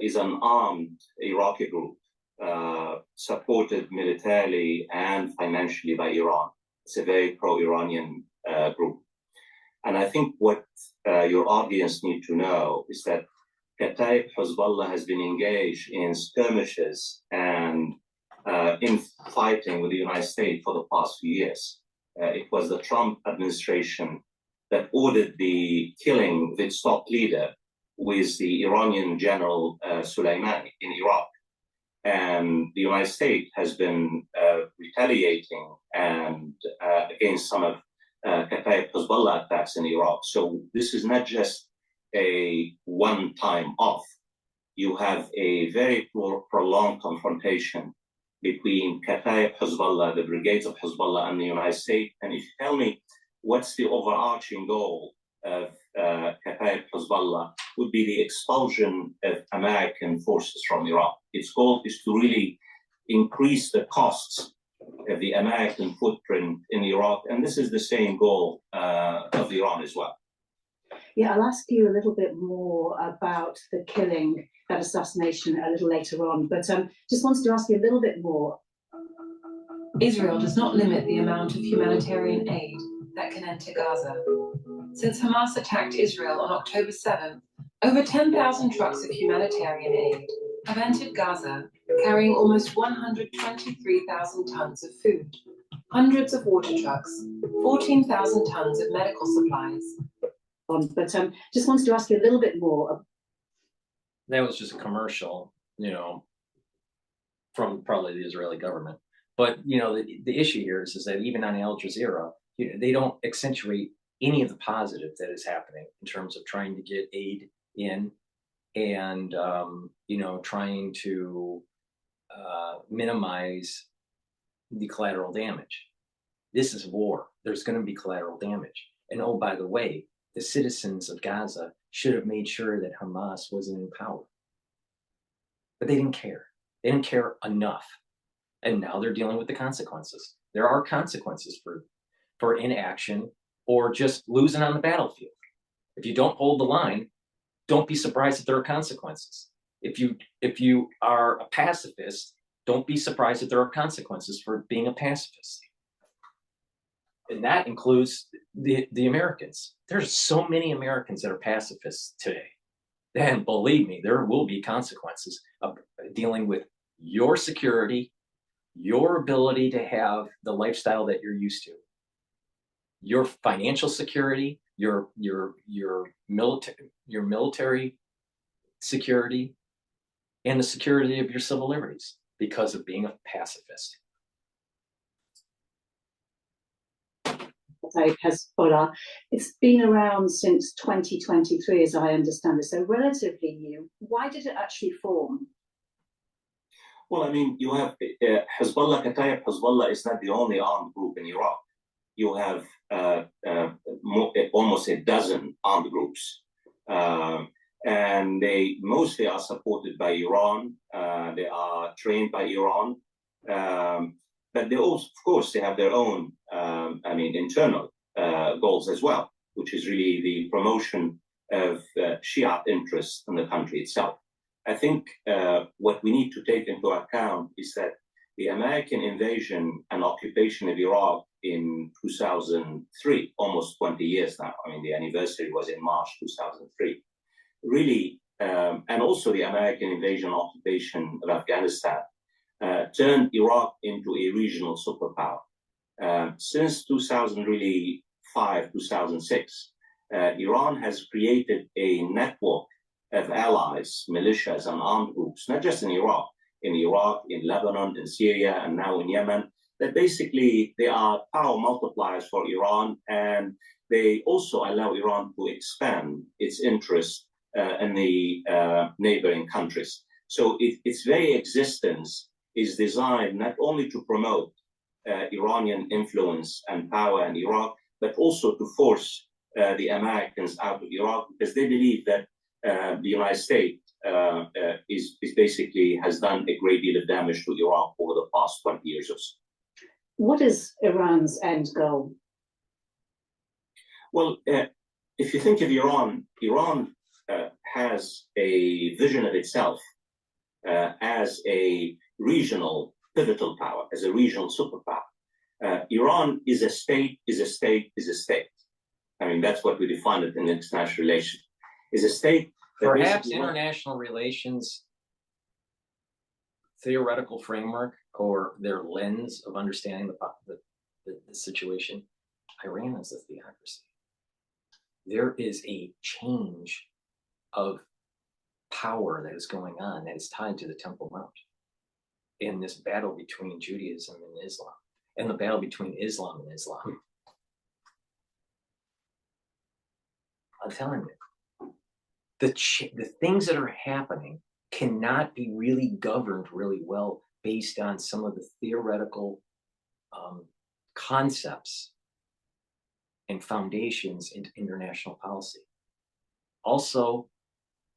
S11: is an armed Iraqi group supported militarily and financially by Iran. It's a very pro-Iranian group. And I think what your audience need to know is that Kataib Hezbollah has been engaged in skirmishes and in fighting with the United States for the past few years. It was the Trump administration that ordered the killing of its top leader with the Iranian general Soleimani in Iraq. And the United States has been retaliating and against some of Kataib Hezbollah attacks in Iraq. So this is not just a one-time off. You have a very prolonged confrontation between Kataib Hezbollah, the brigades of Hezbollah, and the United States. And if you tell me what's the overarching goal of Kataib Hezbollah, would be the expulsion of American forces from Iraq. Its goal is to really increase the costs of the American footprint in Iraq, and this is the same goal of Iran as well.
S10: Yeah, I'll ask you a little bit more about the killing, that assassination, a little later on, but just wanted to ask you a little bit more.
S12: Israel does not limit the amount of humanitarian aid that can enter Gaza. Since Hamas attacked Israel on October 7th, over 10,000 trucks of humanitarian aid have entered Gaza, carrying almost 123,000 tons of food, hundreds of water trucks, 14,000 tons of medical supplies.
S10: But just wanted to ask you a little bit more.
S1: That was just a commercial, you know, from probably the Israeli government. But, you know, the issue here is that even on Al Jazeera, you know, they don't accentuate any of the positive that is happening in terms of trying to get aid in and, you know, trying to minimize the collateral damage. This is war. There's going to be collateral damage. And oh, by the way, the citizens of Gaza should have made sure that Hamas wasn't in power. But they didn't care. They didn't care enough. And now they're dealing with the consequences. There are consequences for inaction or just losing on the battlefield. If you don't hold the line, don't be surprised that there are consequences. If you are a pacifist, don't be surprised that there are consequences for being a pacifist. And that includes the Americans. There's so many Americans that are pacifists today. And believe me, there will be consequences of dealing with your security, your ability to have the lifestyle that you're used to, your financial security, your military security, and the security of your civil liberties because of being a pacifist.
S10: Hezbollah. It's been around since 2023, as I understand it, so relatively new. Why did it actually form?
S11: Well, I mean, you have Hezbollah, Kataib Hezbollah is not the only armed group in Iraq. You have almost a dozen armed groups. And they mostly are supported by Iran. They are trained by Iran. But they also, of course, they have their own, internal goals as well, which is really the promotion of Shia interests in the country itself. I think what we need to take into account is that the American invasion and occupation of Iraq in 2003, almost 20 years now, I mean, the anniversary was in March 2003, really, and also the American invasion and occupation of Afghanistan, turned Iraq into a regional superpower. Since 2005, 2006, Iran has created a network of allies, militias, and armed groups, not just in Iraq, in Lebanon, in Syria, and now in Yemen, that basically they are power multipliers for Iran, and they also allow Iran to expand its interest in the neighboring countries. So its very existence is designed not only to promote Iranian influence and power in Iraq, but also to force the Americans out of Iraq, because they believe that the United States is basically has done a great deal of damage to Iraq over the past 20 years or so.
S10: What is Iran's end goal?
S11: Well, if you think of Iran, Iran has a vision of itself as a regional pivotal power, as a regional superpower. Iran is a state, is a state, is a state. I mean, that's what we define it in international relations. Is a state.
S1: Perhaps international relations theoretical framework or their lens of understanding the situation. Iran is a theocracy. There is a change of power that is going on that is tied to the Temple Mount in this battle between Judaism and Islam, and the battle between Islam and Islam. I'm telling you, the things that are happening cannot be really governed really well based on some of the theoretical concepts and foundations in international policy. Also,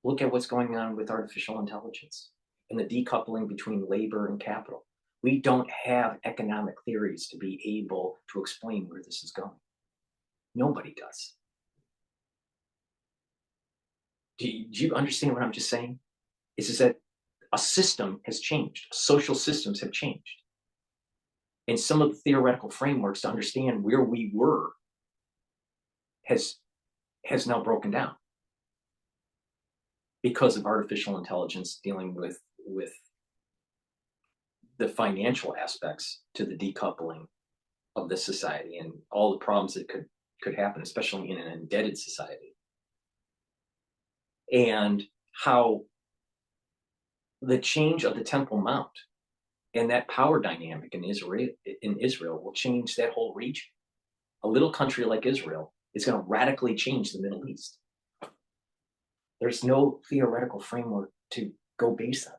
S1: look at what's going on with artificial intelligence and the decoupling between labor and capital. We don't have economic theories to be able to explain where this is going. Nobody does. Do you understand what I'm just saying? It's just that a system has changed. Social systems have changed. And some of the theoretical frameworks to understand where we were has now broken down because of artificial intelligence dealing with the financial aspects to the decoupling of the society and all the problems that could happen, especially in an indebted society. And how the change of the Temple Mount and that power dynamic in Israel will change that whole region. A little country like Israel is going to radically change the Middle East. There's no theoretical framework to go based on.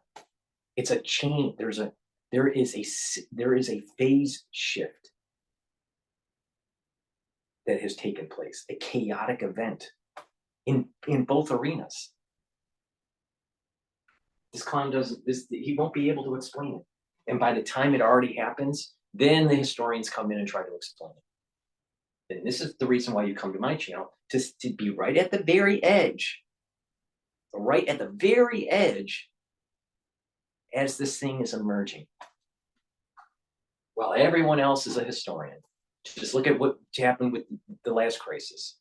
S1: It's a change. There is a phase shift that has taken place, a chaotic event in both arenas. This clown he won't be able to explain it. And by the time it already happens, then the historians come in and try to explain it. And this is the reason why you come to my channel, to be right at the very edge, as this thing is emerging. While everyone else is a historian. Just look at what happened with the last crisis.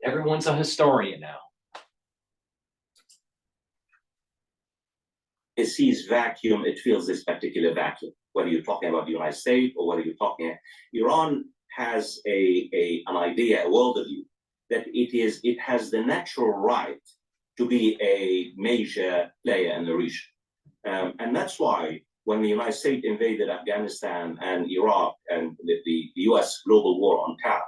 S1: Everyone's a historian now.
S11: it sees vacuum, it feels this particular vacuum, whether you're talking about the United States or whether you're talking, Iran has an idea, a worldview, that it has the natural right to be a major player in the region. And that's why when the United States invaded Afghanistan and Iraq and the US global war on terror,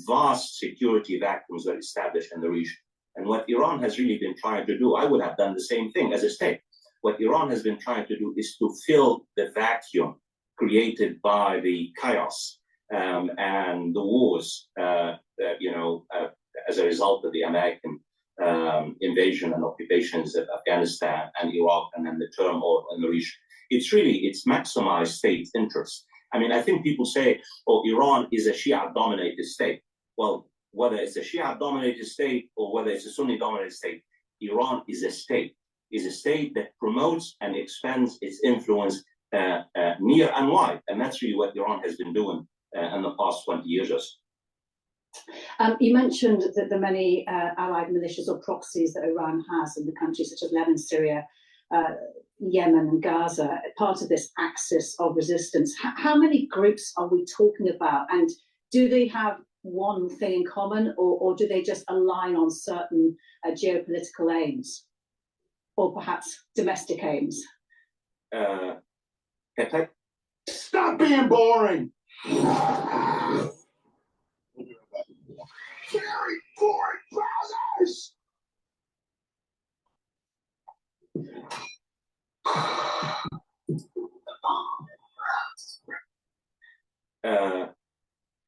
S11: vast security vacuums were established in the region. And what Iran has really been trying to do, I would have done the same thing as a state. What Iran has been trying to do is to fill the vacuum created by the chaos and the wars, as a result of the American invasion and occupations of Afghanistan and Iraq, and then the turmoil in the region. It's maximized state interest. I mean, I think people say, oh, Iran is a Shia-dominated state. Well, whether it's a Shia-dominated state or whether it's a Sunni-dominated state, Iran is a state that promotes and expands its influence near and wide. And that's really what Iran has been doing in the past 20 years or so.
S10: You mentioned that the many allied militias or proxies that Iran has in the countries such as Lebanon, Syria, Yemen and Gaza, part of this axis of resistance. How many groups are we talking about? And do they have one thing in common, or do they just align on certain geopolitical aims, or perhaps domestic aims?
S2: Stop being boring! Very boring browsers!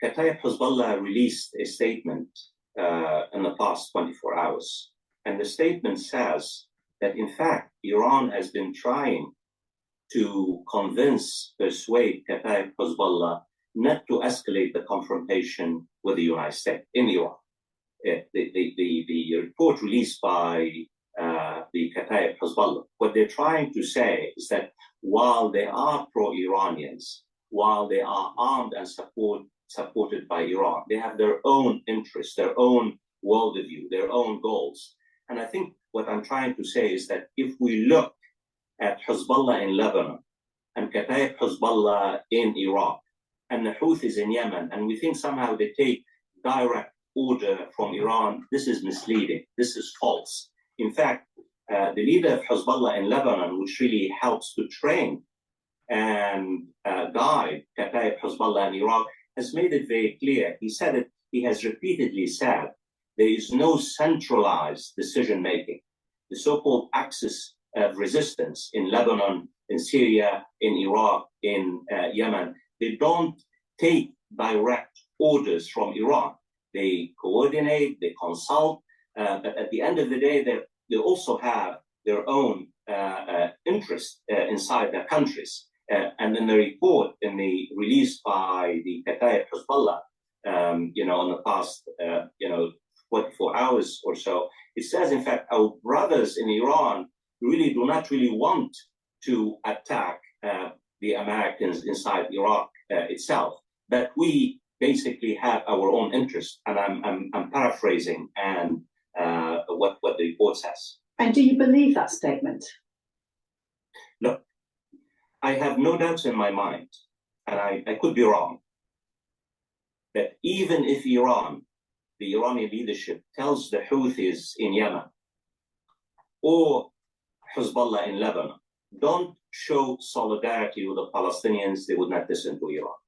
S11: Kataib Hezbollah released a statement in the past 24 hours. And the statement says that, in fact, Iran has been trying to persuade Kataib Hezbollah not to escalate the confrontation with the United States in Iran. The report released by the Kataib Hezbollah, what they're trying to say is that while they are pro-Iranians, while they are armed and supported by Iran, they have their own interests, their own worldview, their own goals. And I think what I'm trying to say is that if we look at Hezbollah in Lebanon and Kataib Hezbollah in Iraq and the Houthis in Yemen, and we think somehow they take direct order from Iran, this is misleading. This is false. In fact, the leader of Hezbollah in Lebanon, which really helps to train and guide Kataib Hezbollah in Iraq, has made it very clear. He has repeatedly said there is no centralized decision-making. The so-called axis of resistance in Lebanon, in Syria, in Iraq, in Yemen, they don't take direct orders from Iran. They coordinate, they consult, but at the end of the day, they also have their own interests inside their countries. And in the report, released by the Kataib Hezbollah, in the past, 24 hours or so, it says, in fact, our brothers in Iran really do not really want to attack the Americans inside Iraq itself, but we basically have our own interests. And I'm paraphrasing and what the report says.
S10: And do you believe that statement?
S11: Look, I have no doubts in my mind, and I could be wrong, that even if the Iranian leadership tells the Houthis in Yemen or Hezbollah in Lebanon, don't show solidarity with the Palestinians, they would not listen to Iran.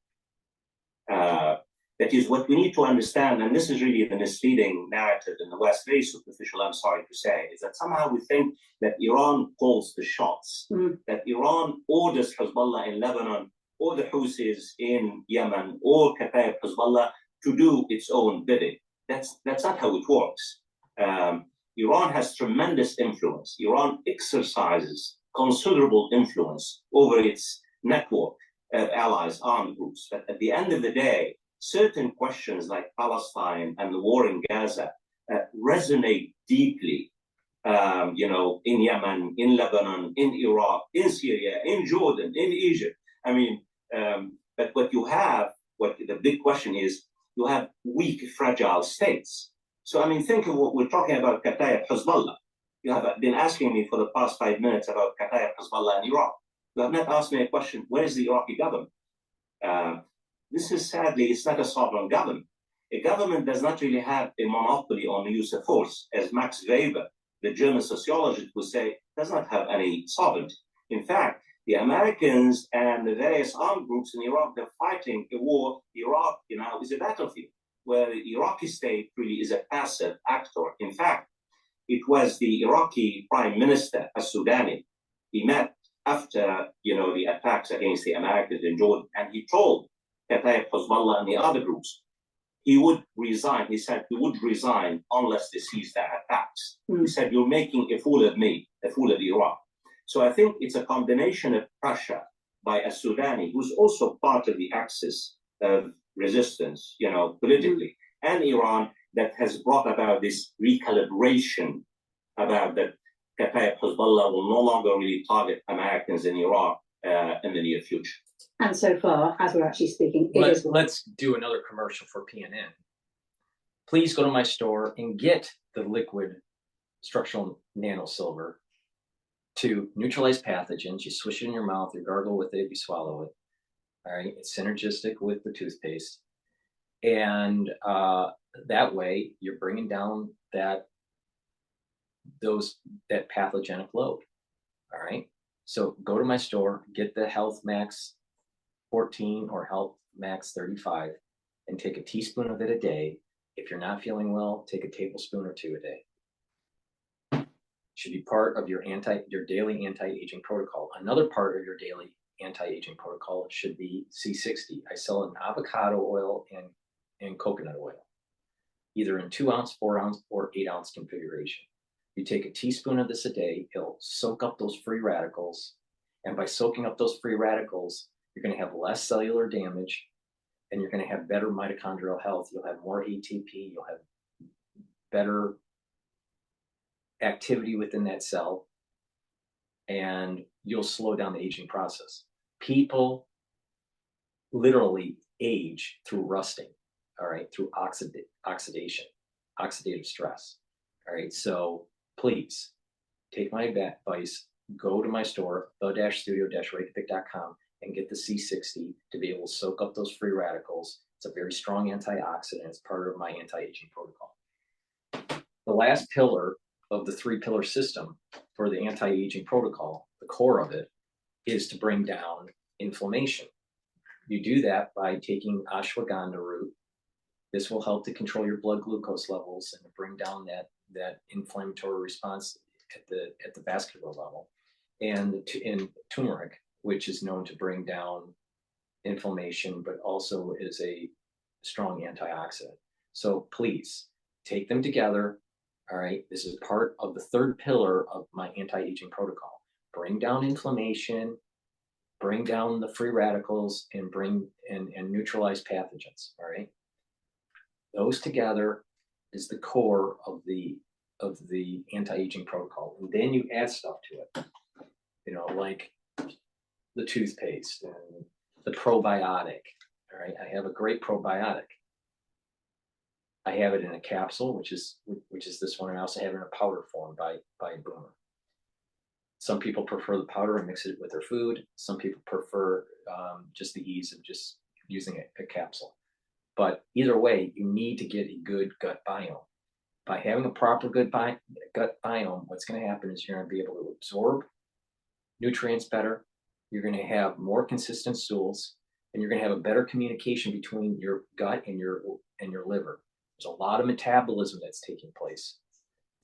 S11: That is what we need to understand, and this is really the misleading narrative in the West, very superficial, I'm sorry to say, is that somehow we think that Iran calls the shots, that Iran orders Hezbollah in Lebanon or the Houthis in Yemen or Kataib Hezbollah to do its own bidding. That's not how it works. Iran has tremendous influence. Iran exercises considerable influence over its network of allies, armed groups. But at the end of the day, certain questions like Palestine and the war in Gaza resonate deeply, in Yemen, in Lebanon, in Iraq, in Syria, in Jordan, in Egypt. I mean, but what the big question is, you have weak, fragile states. So, I mean, think of what we're talking about, Kataib Hezbollah. You have been asking me for the past 5 minutes about Qatar, Hezbollah, and Iraq. You have not asked me a question, where is the Iraqi government? This is sadly, it's not a sovereign government. A government does not really have a monopoly on the use of force, as Max Weber, the German sociologist, would say, does not have any sovereignty. In fact, the Americans and the various armed groups in Iraq, they're fighting a war. Iraq, is a battlefield where the Iraqi state really is a passive actor. In fact, it was the Iraqi Prime Minister, As-Sudani. He met after, the attacks against the Americans in Jordan, and he told Qatar, Hezbollah, and the other groups, he would resign. He said he would resign unless they cease their attacks. He said, you're making a fool of me, a fool of Iraq. So I think it's a combination of pressure by As-Sudani, who's also part of the axis of resistance, politically, and Iran, that has brought about this recalibration about that Qatar, Hezbollah will no longer really target Americans in Iraq in the near future.
S10: And so far, as we're actually speaking,
S1: let's do another commercial for PNN. Please go to my store and get the liquid structural nanosilver to neutralize pathogens. You swish it in your mouth, you gargle with it, you swallow it. All right, it's synergistic with the toothpaste, and that way you're bringing down that pathogenic load. All right, so go to my store, get the Health Max 14 or Health Max 35, and take a teaspoon of it a day. If you're not feeling well, take a tablespoon or 2 a day. Should be part of your daily anti-aging protocol. Another part of your daily anti-aging protocol should be C60. I sell it in avocado oil and coconut oil, either in 2 ounce, 4 ounce, or 8 ounce configuration. You take a teaspoon of this a day, it'll soak up those free radicals. And by soaking up those free radicals, you're going to have less cellular damage, and you're going to have better mitochondrial health. You'll have more ATP, you'll have better activity within that cell, and you'll slow down the aging process. People literally age through rusting, all right, through oxidation, oxidative stress. All right, so please take my advice, go to my store, the-studio-reykjavik.com, and get the C60 to be able to soak up those free radicals. It's a very strong antioxidant. It's part of my anti-aging protocol. The last pillar of the 3-pillar system for the anti-aging protocol, the core of it, is to bring down inflammation. You do that by taking ashwagandha root. This will help to control your blood glucose levels and to bring down that inflammatory response at the vascular level. And in turmeric, which is known to bring down inflammation, but also is a strong antioxidant. So please take them together. All right, this is part of the 3rd pillar of my anti-aging protocol. Bring down inflammation, bring down the free radicals, and neutralize pathogens. All right, those together is the core of the anti-aging protocol. And then you add stuff to it, like the toothpaste and the probiotic. All right, I have a great probiotic. I have it in a capsule, which is this one. I also have it in a powder form by Boomer. Some people prefer the powder and mix it with their food. Some people prefer just the ease of just using a capsule. But either way, you need to get a good gut biome. By having a proper gut biome, what's going to happen is you're going to be able to absorb nutrients better. You're going to have more consistent stools, and you're going to have a better communication between your gut and your liver. There's a lot of metabolism that's taking place,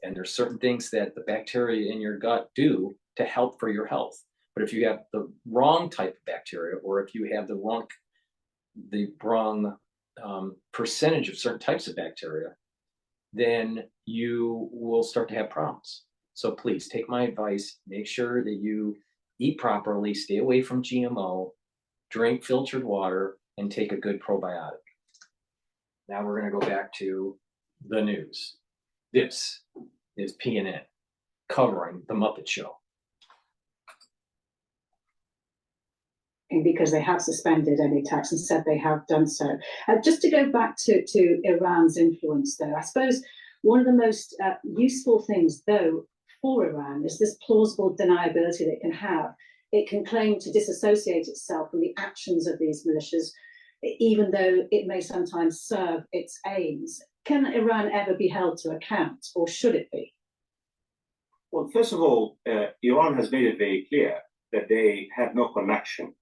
S1: and there's certain things that the bacteria in your gut do to help for your health. But if you have the wrong type of bacteria, or if you have the wrong percentage of certain types of bacteria, then you will start to have problems. So please take my advice, make sure that you eat properly, stay away from GMO, drink filtered water, and take a good probiotic. Now we're going to go back to the news. This is PNN covering The Muppet Show.
S10: Because they have suspended any tax and said they have done so. Just to go back to Iran's influence, though, I suppose one of the most useful things, though, for Iran is this plausible deniability that it can have. It can claim to disassociate itself from the actions of these militias, even though it may sometimes serve its aims. Can Iran ever be held to account, or should it be?
S11: Well, first of all, Iran has made it very clear that they have no connection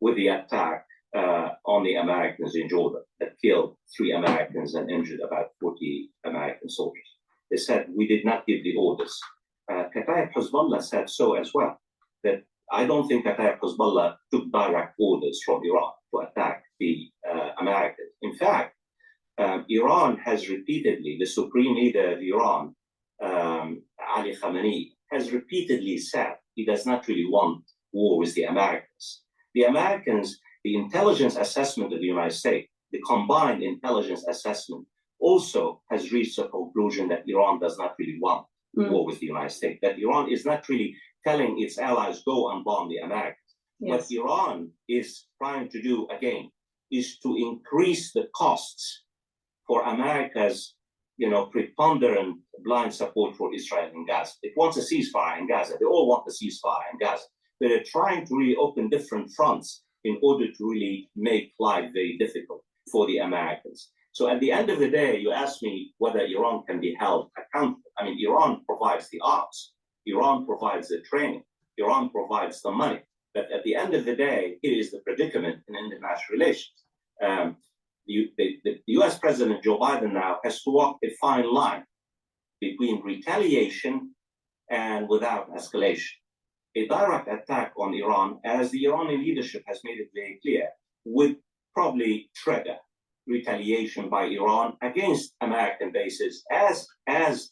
S11: with the attack on the Americans in Jordan that killed 3 Americans and injured about 40 American soldiers. They said, we did not give the orders. Kataib Hezbollah said so as well, that I don't think Kataib Hezbollah took direct orders from Iran to attack the Americans. In fact, Iran has repeatedly, the supreme leader of Iran, Ali Khamenei, has repeatedly said he does not really want war with the Americans. The Americans, the intelligence assessment of the United States, the combined intelligence assessment, also has reached a conclusion that Iran does not really want war with the United States, that Iran is not really telling its allies, go and bomb the Americans.
S10: Yes.
S11: What Iran is trying to do, again, is to increase the costs for America's, preponderant blind support for Israel in Gaza. It wants a ceasefire in Gaza. They all want a ceasefire in Gaza. But they're trying to really open different fronts in order to really make life very difficult for the Americans. So at the end of the day, you ask me whether Iran can be held accountable. I mean, Iran provides the arms. Iran provides the training. Iran provides the money. But at the end of the day, it is the predicament in international relations. The US President Joe Biden now has to walk a fine line between retaliation and without escalation. A direct attack on Iran, as the Iranian leadership has made it very clear, would probably trigger retaliation by Iran against American bases, as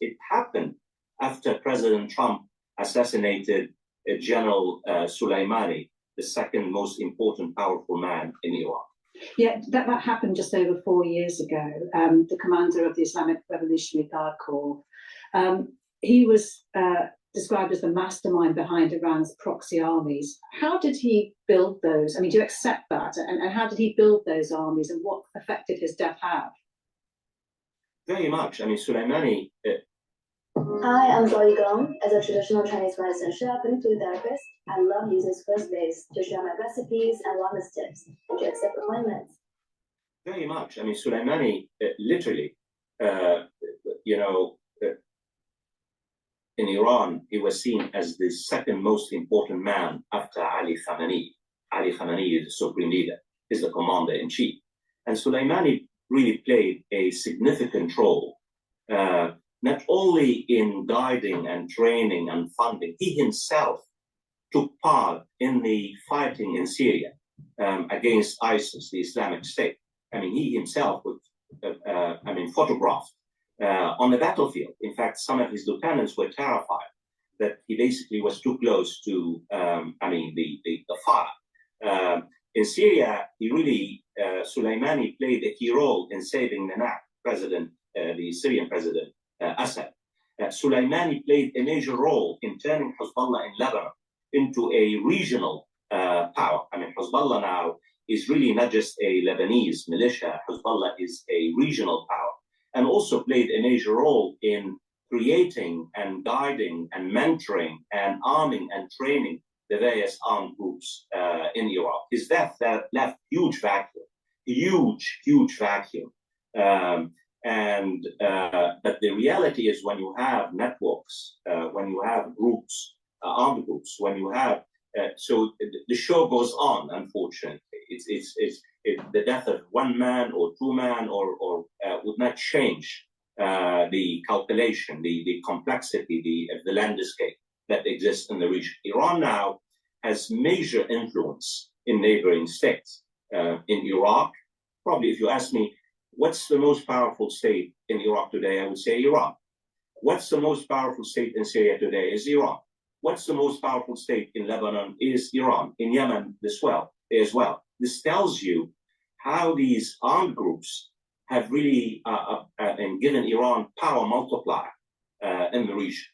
S11: it happened after President Trump assassinated General Soleimani, the second most important, powerful man in Iran.
S10: Yeah, that happened just over 4 years ago. The commander of the Islamic Revolutionary Guard Corps, he was described as the mastermind behind Iran's proxy armies. How did he build those? I mean, do you accept that? And how did he build those armies, and what effect did his death have?
S11: Very much. I mean, Soleimani...
S13: Hi, I'm Joy Gong. As a traditional Chinese medicine chef and food therapist, I love using Squarespace to share my recipes and wellness tips and to accept appointments.
S11: Very much. I mean, Soleimani literally, in Iran, he was seen as the second most important man after Ali Khamenei. Ali Khamenei is the supreme leader, is the commander-in-chief. And Soleimani really played a significant role, not only in guiding and training and funding. He himself took part in the fighting in Syria against ISIS, the Islamic State. I mean, he himself was, photographed on the battlefield. In fact, some of his lieutenants were terrified that he basically was too close to, the fire. In Syria, Soleimani played a key role in saving the Syrian president, Assad. Soleimani played a major role in turning Hezbollah in Lebanon into a regional power. I mean, Hezbollah now is really not just a Lebanese militia. Hezbollah is a regional power, and also played a major role in creating and guiding and mentoring and arming and training the various armed groups in Iraq. His death left huge vacuum. But the reality is, when you have networks, when you have groups, armed groups, when you have, the show goes on. Unfortunately, the death of one man or two men or would not change the calculation, the complexity, the landscape that exists in the region. Iran now has major influence in neighboring states. In Iraq, probably, if you ask me, what's the most powerful state in Iraq today? I would say Iran. What's the most powerful state in Syria today? Is Iran. What's the most powerful state in Lebanon? Is Iran. In Yemen as well. This tells you how these armed groups have really given Iran power multiplier in the region.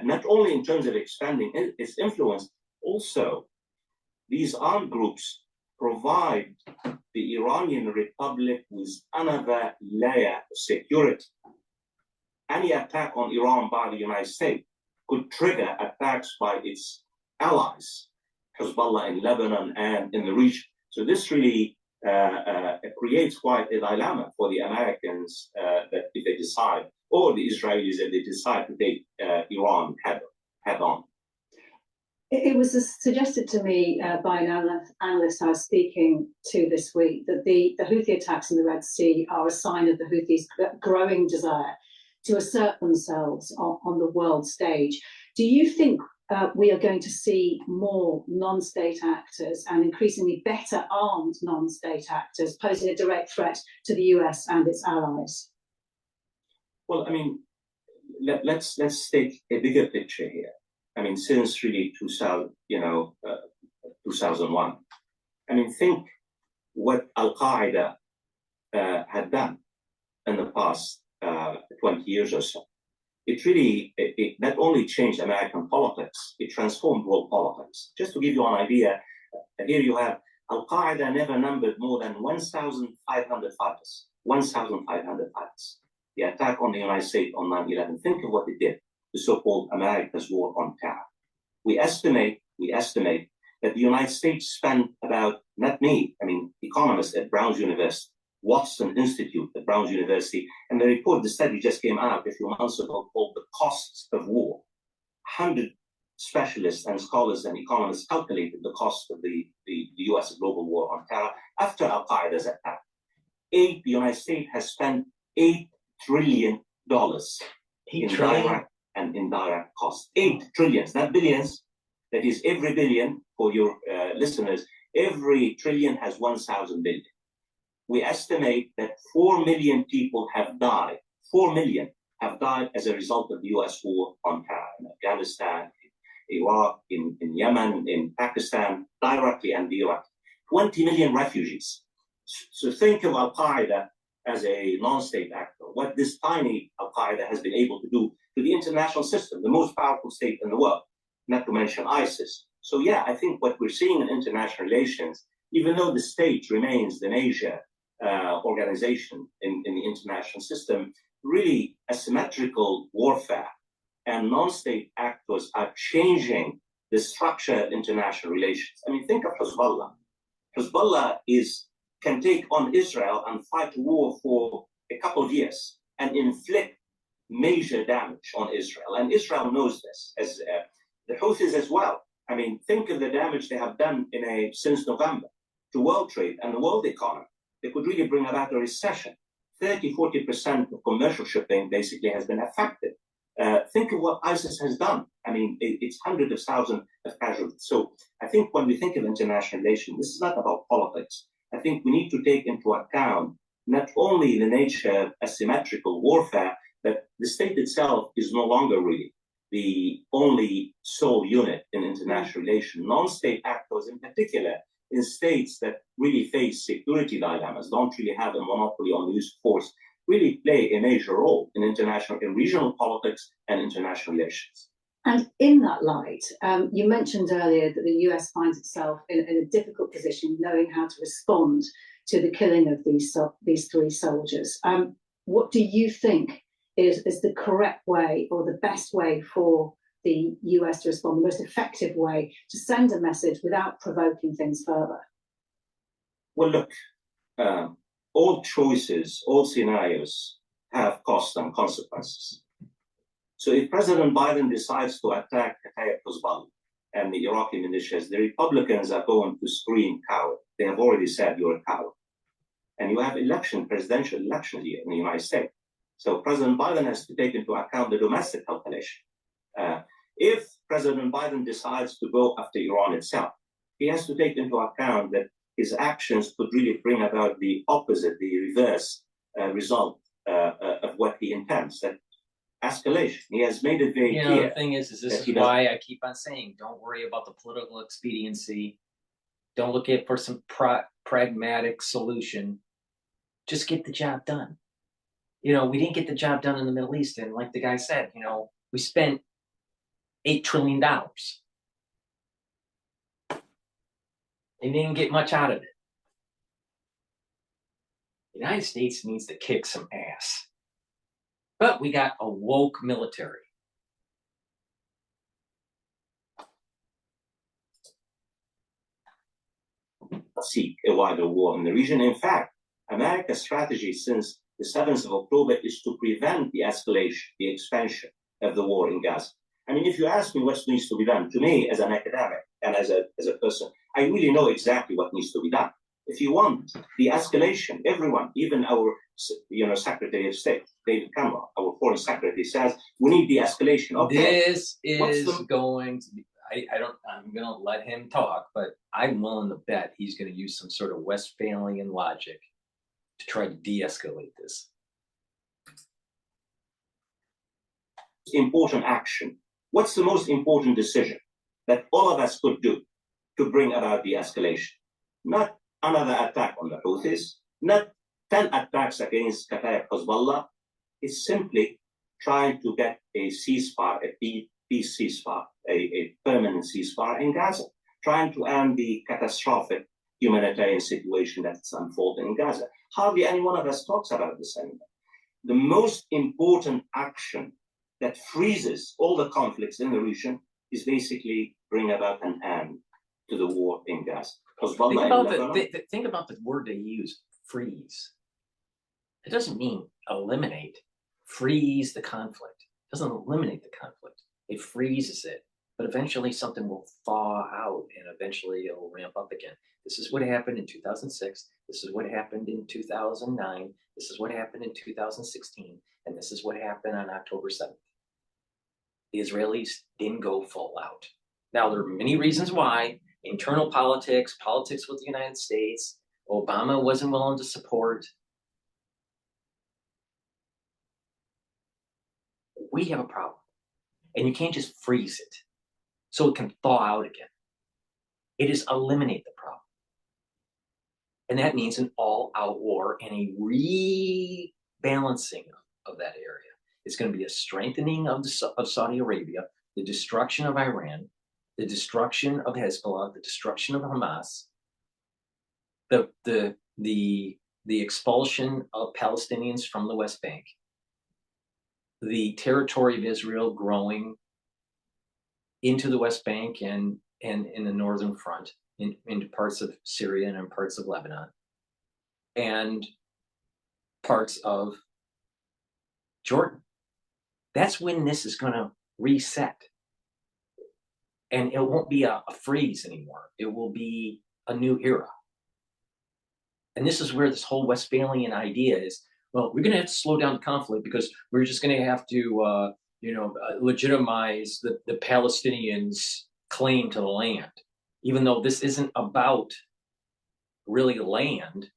S11: Not only in terms of expanding its influence, also these armed groups provide the Iranian Republic with another layer of security. Any attack on Iran by the United States could trigger attacks by its allies, Hezbollah in Lebanon and in the region. So this really creates quite a dilemma for the Americans that if they decide, or the Israelis if they decide to take Iran head on.
S10: It was suggested to me by an analyst I was speaking to this week that the Houthi attacks in the Red Sea are a sign of the Houthis' growing desire to assert themselves on the world stage. Do you think we are going to see more non-state actors and increasingly better armed non-state actors posing a direct threat to the US and its allies?
S11: Well, I mean, let's take a bigger picture here. I mean, since really 2001. I mean, think what Al-Qaeda had done in the past 20 years or so. It really not only changed American politics, it transformed world politics. Just to give you an idea, here you have Al-Qaeda never numbered more than 1,500 fighters. 1,500 fighters. The attack on the United States on 9/11, think of what it did, the so-called America's war on terror. We estimate that the United States spent about, not me, I mean, economists at Brown's University, Watson Institute at Brown's University, and the study just came out a few months ago called The Costs of War. 100 specialists and scholars and economists calculated the cost of the US global war on terror after Al-Qaeda's attack. The United States has spent $8 trillion in direct and indirect costs. 8 trillions, not billions. That is every billion, for your listeners, every trillion has 1,000 billion. We estimate that 4 million people have died. 4 million have died as a result of the US war on terror in Afghanistan, in Iraq, in Yemen, in Pakistan, directly and indirectly. 20 million refugees. So think of Al-Qaeda as a non-state actor, what this tiny Al-Qaeda has been able to do to the international system, the most powerful state in the world, not to mention ISIS. So yeah, I think what we're seeing in international relations, even though the state remains the major organization in the international system, really asymmetrical warfare and non-state actors are changing the structure of international relations. I mean, think of Hezbollah. Hezbollah can take on Israel and fight a war for a couple of years and inflict major damage on Israel. And Israel knows this, as the Houthis as well. I mean, think of the damage they have done since November to world trade and the world economy. They could really bring about a recession. 30-40% of commercial shipping basically has been affected. Think of what ISIS has done. I mean, it's hundreds of thousands of casualties. So I think when we think of international relations, this is not about politics. I think we need to take into account not only the nature of asymmetrical warfare, but the state itself is no longer really the only sole unit in international relations. Non-state actors in particular, in states that really face security dilemmas, don't really have a monopoly on use of force, really play a major role in regional politics and international relations.
S10: And in that light, you mentioned earlier that the US finds itself in a difficult position, knowing how to respond to the killing of these 3 soldiers. What do you think is the correct way or the best way for the US to respond, the most effective way to send a message without provoking things further?
S11: Well, look, all choices, all scenarios have costs and consequences. So if President Biden decides to attack Hezbollah and the Iraqi militias, the Republicans are going to scream coward. They have already said you're a coward. And you have presidential elections here in the United States. So President Biden has to take into account the domestic calculation. If President Biden decides to go after Iran itself, he has to take into account that his actions could really bring about the opposite, the reverse result of what he intends, that escalation. He has made it very clear.
S1: The thing is this is why I keep on saying, don't worry about the political expediency. Don't look at for some pragmatic solution. Just get the job done. We didn't get the job done in the Middle East. And like the guy said, we spent $8 trillion. They didn't get much out of it. The United States needs to kick some ass. But we got a woke military.
S11: seek a wider war in the region. In fact, America's strategy since the 7th of October is to prevent the escalation, the expansion of the war in Gaza. I mean, if you ask me what needs to be done, to me as an academic and as a person, I really know exactly what needs to be done. If you want the escalation, everyone, even our Secretary of State, David Cameron, our Foreign Secretary, says we need the escalation. Okay,
S1: this is going to be. I'm going to let him talk, but I'm willing to bet he's going to use some sort of Westphalian logic to try to de-escalate this.
S11: Important action. What's the most important decision that all of us could do to bring about the escalation? Not another attack on the Houthis, not 10 attacks against Qatar Hezbollah. It's simply trying to get a ceasefire, a peace ceasefire, a permanent ceasefire in Gaza, trying to end the catastrophic humanitarian situation that's unfolding in Gaza. Hardly any one of us talks about this anymore. The most important action that freezes all the conflicts in the region is basically bring about an end to the war in Gaza.
S1: Think about the word they use, freeze. It doesn't mean eliminate. Freeze the conflict. It doesn't eliminate the conflict. It freezes it. But eventually something will thaw out and eventually it will ramp up again. This is what happened in 2006. This is what happened in 2009. This is what happened in 2016. And this is what happened on October 7th. The Israelis didn't go full out. Now, there are many reasons why. Internal politics, politics with the United States. Obama wasn't willing to support. We have a problem. And you can't just freeze it so it can thaw out again. It is eliminate the problem. And that means an all-out war and a rebalancing of that area. It's going to be a strengthening of Saudi Arabia, the destruction of Iran, the destruction of Hezbollah, the destruction of Hamas, the expulsion of Palestinians from the West Bank, the territory of Israel growing into the West Bank and in the northern front, into parts of Syria and in parts of Lebanon, and parts of Jordan. That's when this is going to reset. And it won't be a freeze anymore. It will be a new era. And this is where this whole Westphalian idea is, well, we're going to have to slow down the conflict because we're just going to have to, legitimize the Palestinians' claim to the land. Even though this isn't about really land,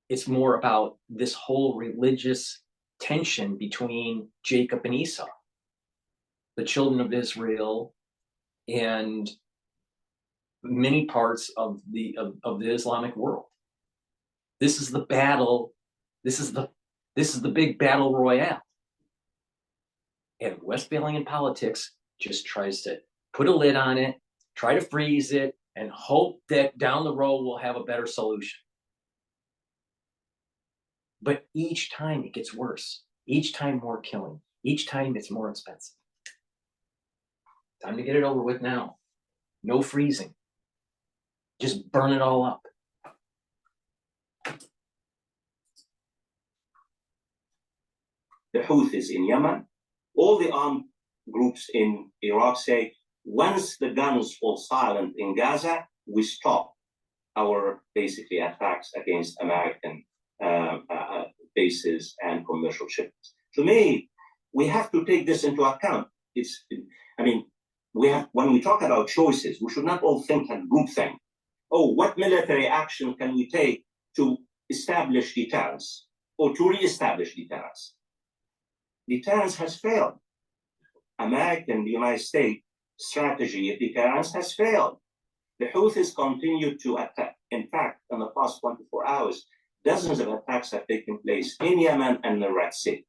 S1: it's more about this whole religious tension between Jacob and Esau, the children of Israel, and many parts of the Islamic world. This is the battle. This is the big battle royale. And Westphalian politics just tries to put a lid on it, try to freeze it, and hope that down the road we'll have a better solution. But each time it gets worse. Each time more killing. Each time it's more expensive. Time to get it over with now. No freezing. Just burn it all up.
S11: The Houthis in Yemen, all the armed groups in Iraq say, once the guns fall silent in Gaza, we stop our basically attacks against American bases and commercial ships. To me, we have to take this into account. When we talk about choices, we should not all think like groupthink. Oh, what military action can we take to establish deterrence or to re-establish deterrence? Deterrence has failed. The United States strategy of deterrence has failed. The Houthis continue to attack. In fact, in the past 24 hours, dozens of attacks have taken place in Yemen and the Red Sea.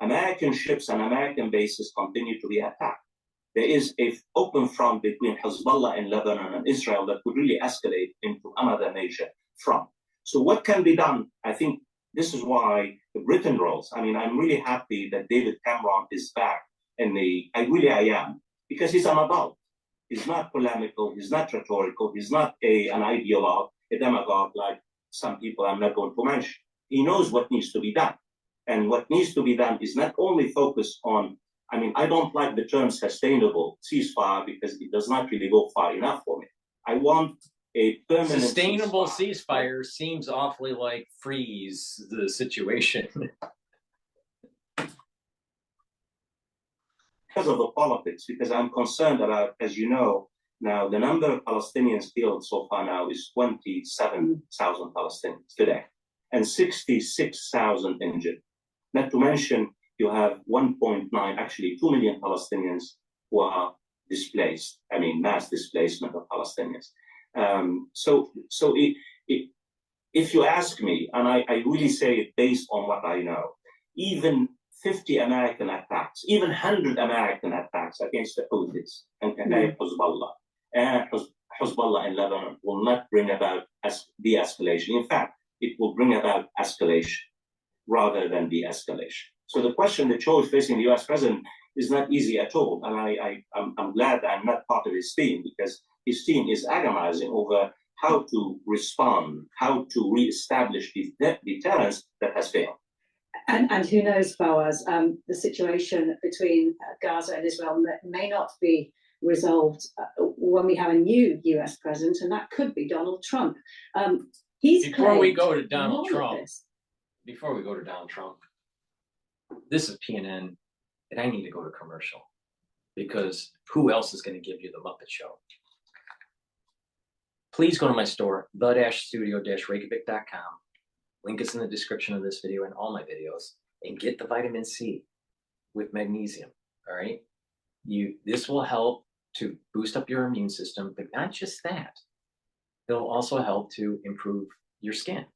S11: American ships and American bases continue to be attacked. There is an open front between Hezbollah in Lebanon and Israel that could really escalate into another major front. So what can be done? I think this is why the Britain roles. I'm really happy that David Cameron is back I am, because he's an adult. He's not polemical. He's not rhetorical. He's not an ideologue, a demagogue like some people I'm not going to mention. He knows what needs to be done. And what needs to be done is not only focus on, I mean, I don't like the term sustainable ceasefire because it does not really go far enough for me. I want a permanent
S1: sustainable ceasefire seems awfully like freeze the situation.
S11: Because of the politics, because I'm concerned about, as you know, now the number of Palestinians killed so far now is 27,000 Palestinians today, and 66,000 injured. Not to mention, you have 1.9, actually 2 million Palestinians who are displaced. I mean, mass displacement of Palestinians. If you ask me, and I really say it based on what I know, even 50 American attacks, even 100 American attacks against the Houthis and Kataib Hezbollah and Hezbollah in Lebanon will not bring about de-escalation. In fact, it will bring about escalation rather than de-escalation. So the question, the choice facing the US president is not easy at all. And I'm glad I'm not part of his team, because his team is agonizing over how to respond, how to reestablish the deterrence that has failed.
S10: And who knows, Fawaz, the situation between Gaza and Israel may not be resolved when we have a new US president, and that could be Donald Trump.
S1: Before we go to Donald Trump, this is PNN, and I need to go to commercial, because who else is going to give you the Muppet Show? Please go to my store, the-studio-reykjavik.com. Link is in the description of this video and all my videos, and get the vitamin C with magnesium. All right, this will help to boost up your immune system, but not just that. It'll also help to improve your skin.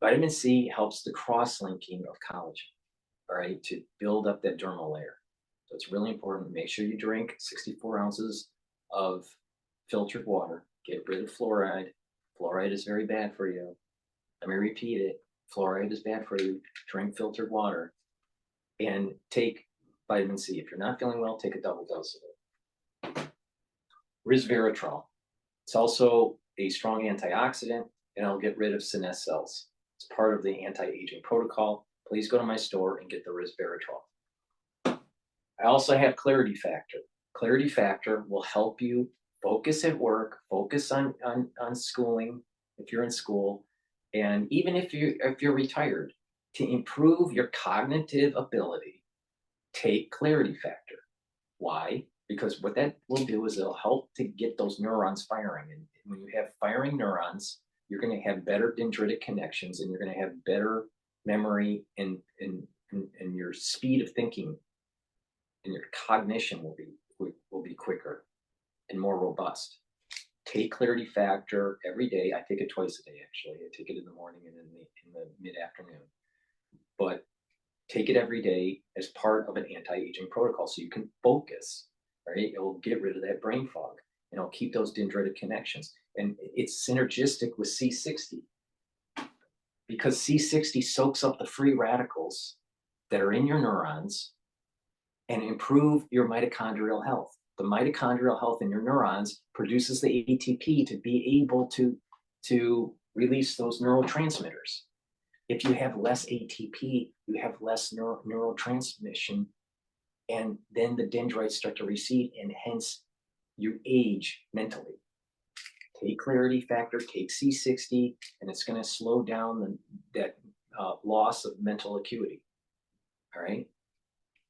S1: Vitamin C helps the cross-linking of collagen, all right, to build up that dermal layer. So it's really important. Make sure you drink 64 ounces of filtered water. Get rid of fluoride. Fluoride is very bad for you. Let me repeat it. Fluoride is bad for you. Drink filtered water and take vitamin C. If you're not feeling well, take a double dose of it. Resveratrol. It's also a strong antioxidant, and it'll get rid of senescent cells. It's part of the anti-aging protocol. Please go to my store and get the resveratrol. I also have Clarity Factor. Clarity Factor will help you focus at work, focus on schooling if you're in school, and even if you're retired, to improve your cognitive ability, take Clarity Factor. Why? Because what that will do is it'll help to get those neurons firing. And when you have firing neurons, you're going to have better dendritic connections, and you're going to have better memory, and your speed of thinking and your cognition will be quicker and more robust. Take Clarity Factor every day. I take it twice a day, actually. I take it in the morning and in the mid-afternoon. But take it every day as part of an anti-aging protocol so you can focus, right? It will get rid of that brain fog, and it'll keep those dendritic connections. And it's synergistic with C60, because C60 soaks up the free radicals that are in your neurons and improve your mitochondrial health. The mitochondrial health in your neurons produces the ATP to be able to release those neurotransmitters. If you have less ATP, you have less neurotransmission, and then the dendrites start to recede, and hence you age mentally. Take Clarity Factor, take C60, and it's going to slow down that loss of mental acuity. All right?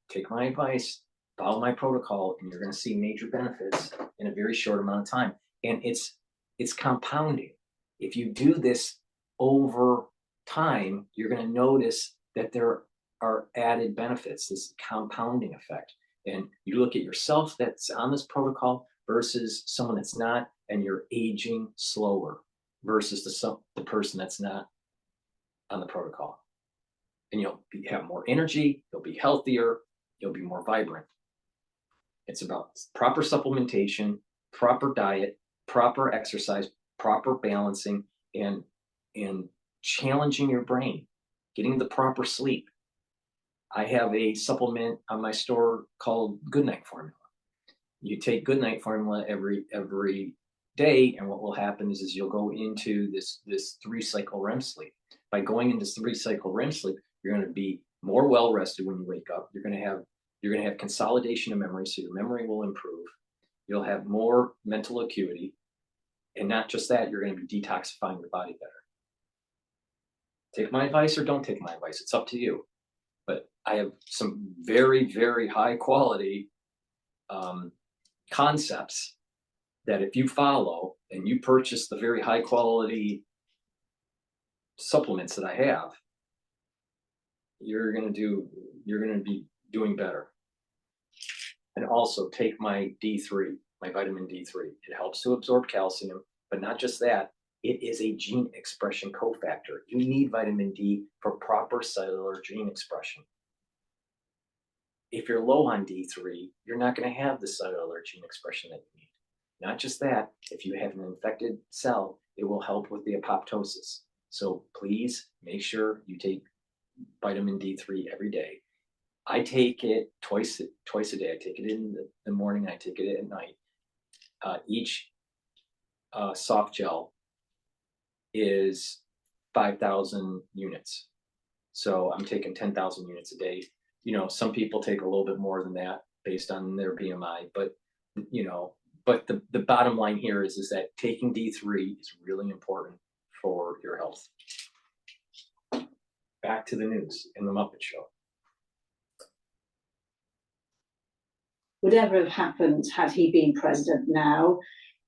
S1: Take my advice, follow my protocol, and you're going to see major benefits in a very short amount of time. And it's compounding. If you do this over time, you're going to notice that there are added benefits, this compounding effect. And you look at yourself that's on this protocol versus someone that's not, and you're aging slower versus the person that's not on the protocol. And you'll have more energy, you'll be healthier, you'll be more vibrant. It's about proper supplementation, proper diet, proper exercise, proper balancing, and challenging your brain, getting the proper sleep. I have a supplement on my store called Good Night Formula. You take Goodnight formula every day, and what will happen is you'll go into this 3-cycle REM sleep. By going into 3-cycle REM sleep, you're going to be more well rested when you wake up. You're going to have consolidation of memory, so your memory will improve. You'll have more mental acuity, and not just that, you're going to be detoxifying your body better. Take my advice or don't take my advice. It's up to you. But I have some very, very high quality concepts that if you follow and you purchase the very high quality supplements that I have, you're going to be doing better. And also take my D3, my vitamin D3. It helps to absorb calcium, but not just that, it is a gene expression cofactor. You need vitamin D for proper cellular gene expression. If you're low on D3, you're not going to have the cellular gene expression that you need. Not just that, if you have an infected cell, it will help with the apoptosis. So please make sure you take vitamin D3 every day. I take it twice a day. I take it in the morning, I take it at night. Each soft gel is 5,000 units. So I'm taking 10,000 units a day. You know, some people take a little bit more than that based on their BMI, but the bottom line here is that taking D3 is really important for your health. Back to the news in the Muppet Show.
S10: Whatever had happened had he been president now,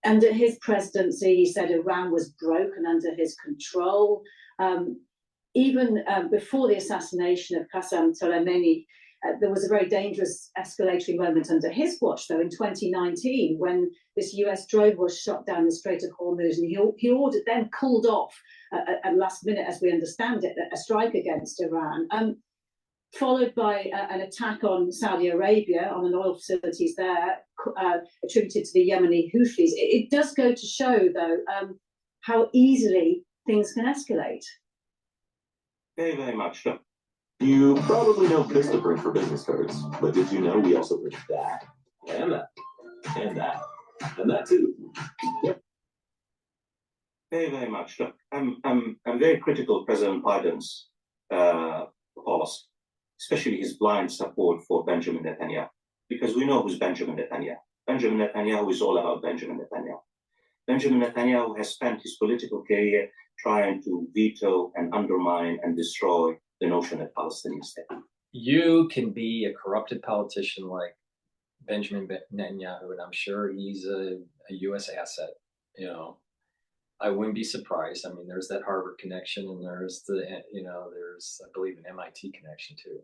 S10: under his presidency, he said Iran was broken under his control. Even before the assassination of Qasem Soleimani, there was a very dangerous escalatory moment under his watch, though, in 2019, when this US drone was shot down the Strait of Hormuz, and he ordered, then called off at last minute, as we understand it, a strike against Iran, followed by an attack on Saudi Arabia, on an oil facilities there, attributed to the Yemeni Houthis. It does go to show, though, how easily things can escalate.
S11: Very, very much. Look,
S2: You probably know Vistaprint for business cards, but did you know we also print that, and that, and that, and that too? Yep.
S11: very, very much. Look, I'm very critical of President Biden's policy, especially his blind support for Benjamin Netanyahu, because we know who's Benjamin Netanyahu. Benjamin Netanyahu is all about Benjamin Netanyahu. Benjamin Netanyahu has spent his political career trying to veto and undermine and destroy the notion of Palestinian state.
S1: You can be a corrupted politician like Benjamin Netanyahu, and I'm sure he's a U.S. asset. You know, I wouldn't be surprised. I mean, there's that Harvard connection, and there's there's, I believe, an MIT connection too.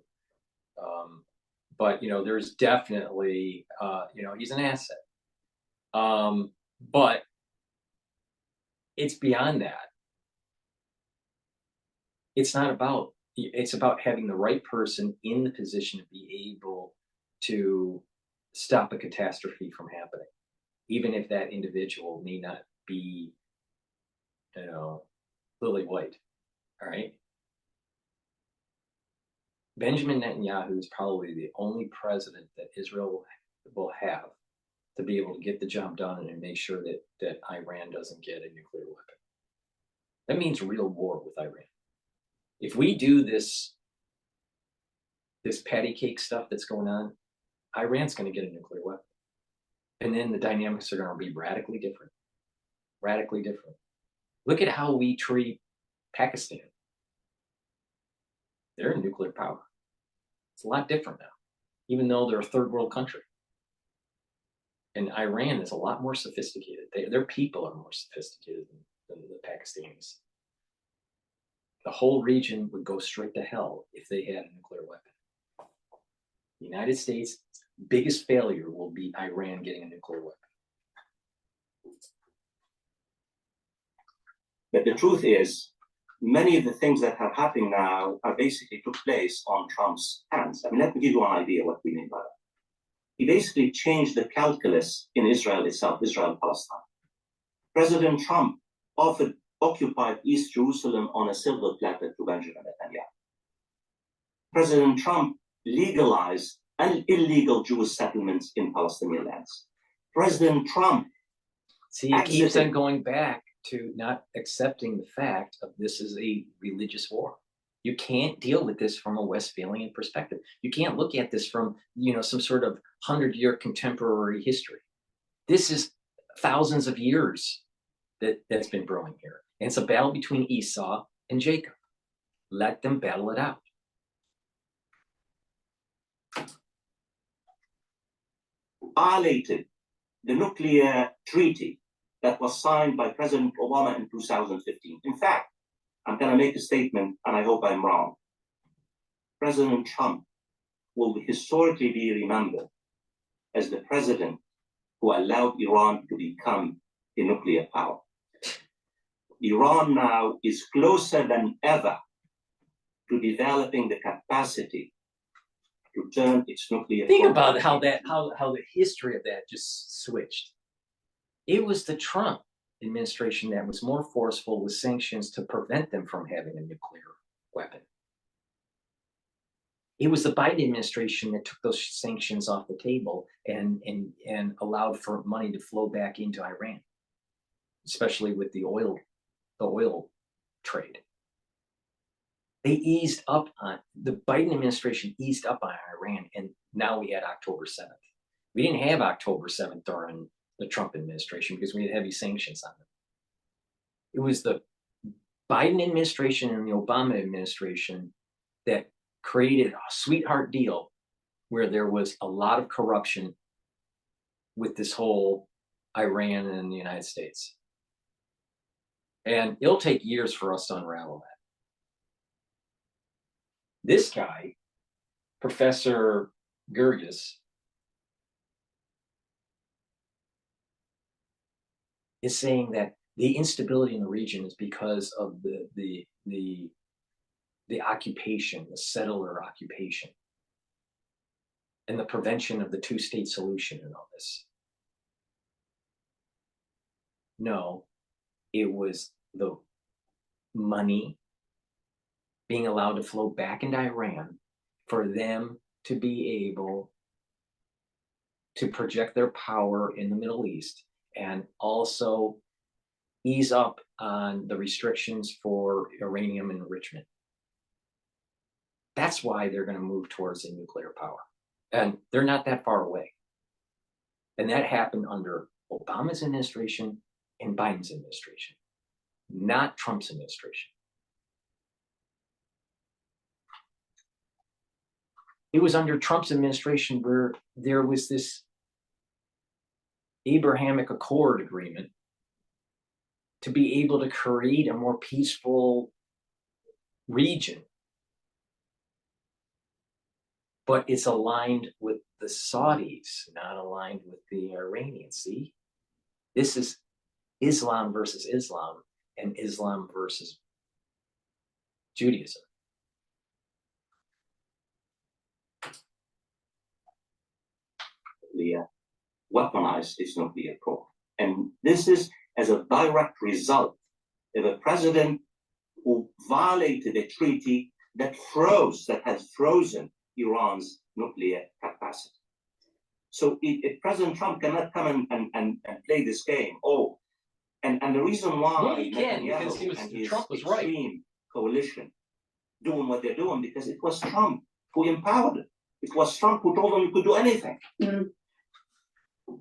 S1: But there's definitely, he's an asset. But it's beyond that. It's about having the right person in the position to be able to stop a catastrophe from happening, even if that individual may not be, lily white. All right. Benjamin Netanyahu is probably the only president that Israel will have to be able to get the job done and make sure that Iran doesn't get a nuclear weapon. That means real war with Iran. If we do this patty cake stuff that's going on, Iran's going to get a nuclear weapon. And then the dynamics are going to be radically different. Radically different. Look at how we treat Pakistan. They're a nuclear power. It's a lot different now, even though they're a third world country. And Iran is a lot more sophisticated. Their people are more sophisticated than the Pakistanis. The whole region would go straight to hell if they had a nuclear weapon. The United States' biggest failure will be Iran getting a nuclear weapon.
S11: But the truth is, many of the things that are happening now are basically took place on Trump's hands. I mean, let me give you an idea what we mean by that. He basically changed the calculus in Israel itself, Israel-Palestine. President Trump occupied East Jerusalem on a silver platter to Benjamin Netanyahu. President Trump legalized illegal Jewish settlements in Palestinian lands. President Trump.
S1: See, it keeps
S11: exited.
S1: on going back to not accepting the fact of this is a religious war. You can't deal with this from a Westphalian perspective. You can't look at this from, some sort of 100-year contemporary history. This is thousands of years that's been brewing here. And it's a battle between Esau and Jacob. Let them battle it out.
S11: Violated the nuclear treaty that was signed by President Obama in 2015. In fact, I'm going to make a statement, and I hope I'm wrong. President Trump will historically be remembered as the president who allowed Iran to become a nuclear power. Iran now is closer than ever to developing the capacity to turn its nuclear.
S1: Think about how the history of that just switched. It was the Trump administration that was more forceful with sanctions to prevent them from having a nuclear weapon. It was the Biden administration that took those sanctions off the table and allowed for money to flow back into Iran, especially with the oil trade. They eased up on the Biden administration eased up on Iran, and now we had October 7th. We didn't have October 7th during the Trump administration because we had heavy sanctions on them. It was the Biden administration and the Obama administration that created a sweetheart deal where there was a lot of corruption with this whole Iran and the United States. And it'll take years for us to unravel that. This guy, Professor Gerges, is saying that the instability in the region is because of the occupation, the settler occupation, and the prevention of the two-state solution and all this. No, it was the money being allowed to flow back into Iran for them to be able to project their power in the Middle East and also ease up on the restrictions for uranium enrichment. That's why they're going to move towards a nuclear power. And they're not that far away. And that happened under Obama's administration and Biden's administration, not Trump's administration. It was under Trump's administration where there was this Abrahamic Accord agreement to be able to create a more peaceful region. But it's aligned with the Saudis, not aligned with the Iranians. See? This is Islam versus Islam and Islam versus Judaism.
S11: Weaponize its nuclear program. And this is as a direct result of a president who violated a treaty that has frozen Iran's nuclear capacity. So if President Trump cannot come and play this game, and the reason why
S1: he can, because Trump was
S11: extreme coalition doing what they're doing, because it was Trump who empowered it. It was Trump who told them you could do anything.
S1: Mm-hmm.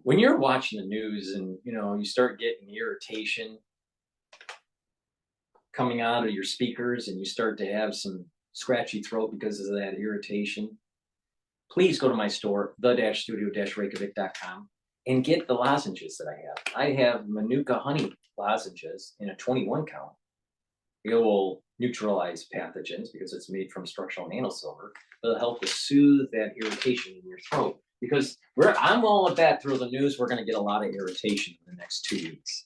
S1: When you're watching the news and you start getting irritation coming out of your speakers and you start to have some scratchy throat because of that irritation, please go to my store, the-studio-reykjavik.com, and get the lozenges that I have. I have Manuka honey lozenges in a 21 count. It will neutralize pathogens because it's made from structural nanosilver. It'll help to soothe that irritation in your throat. Because I'm all at that through the news. We're going to get a lot of irritation in the next 2 weeks.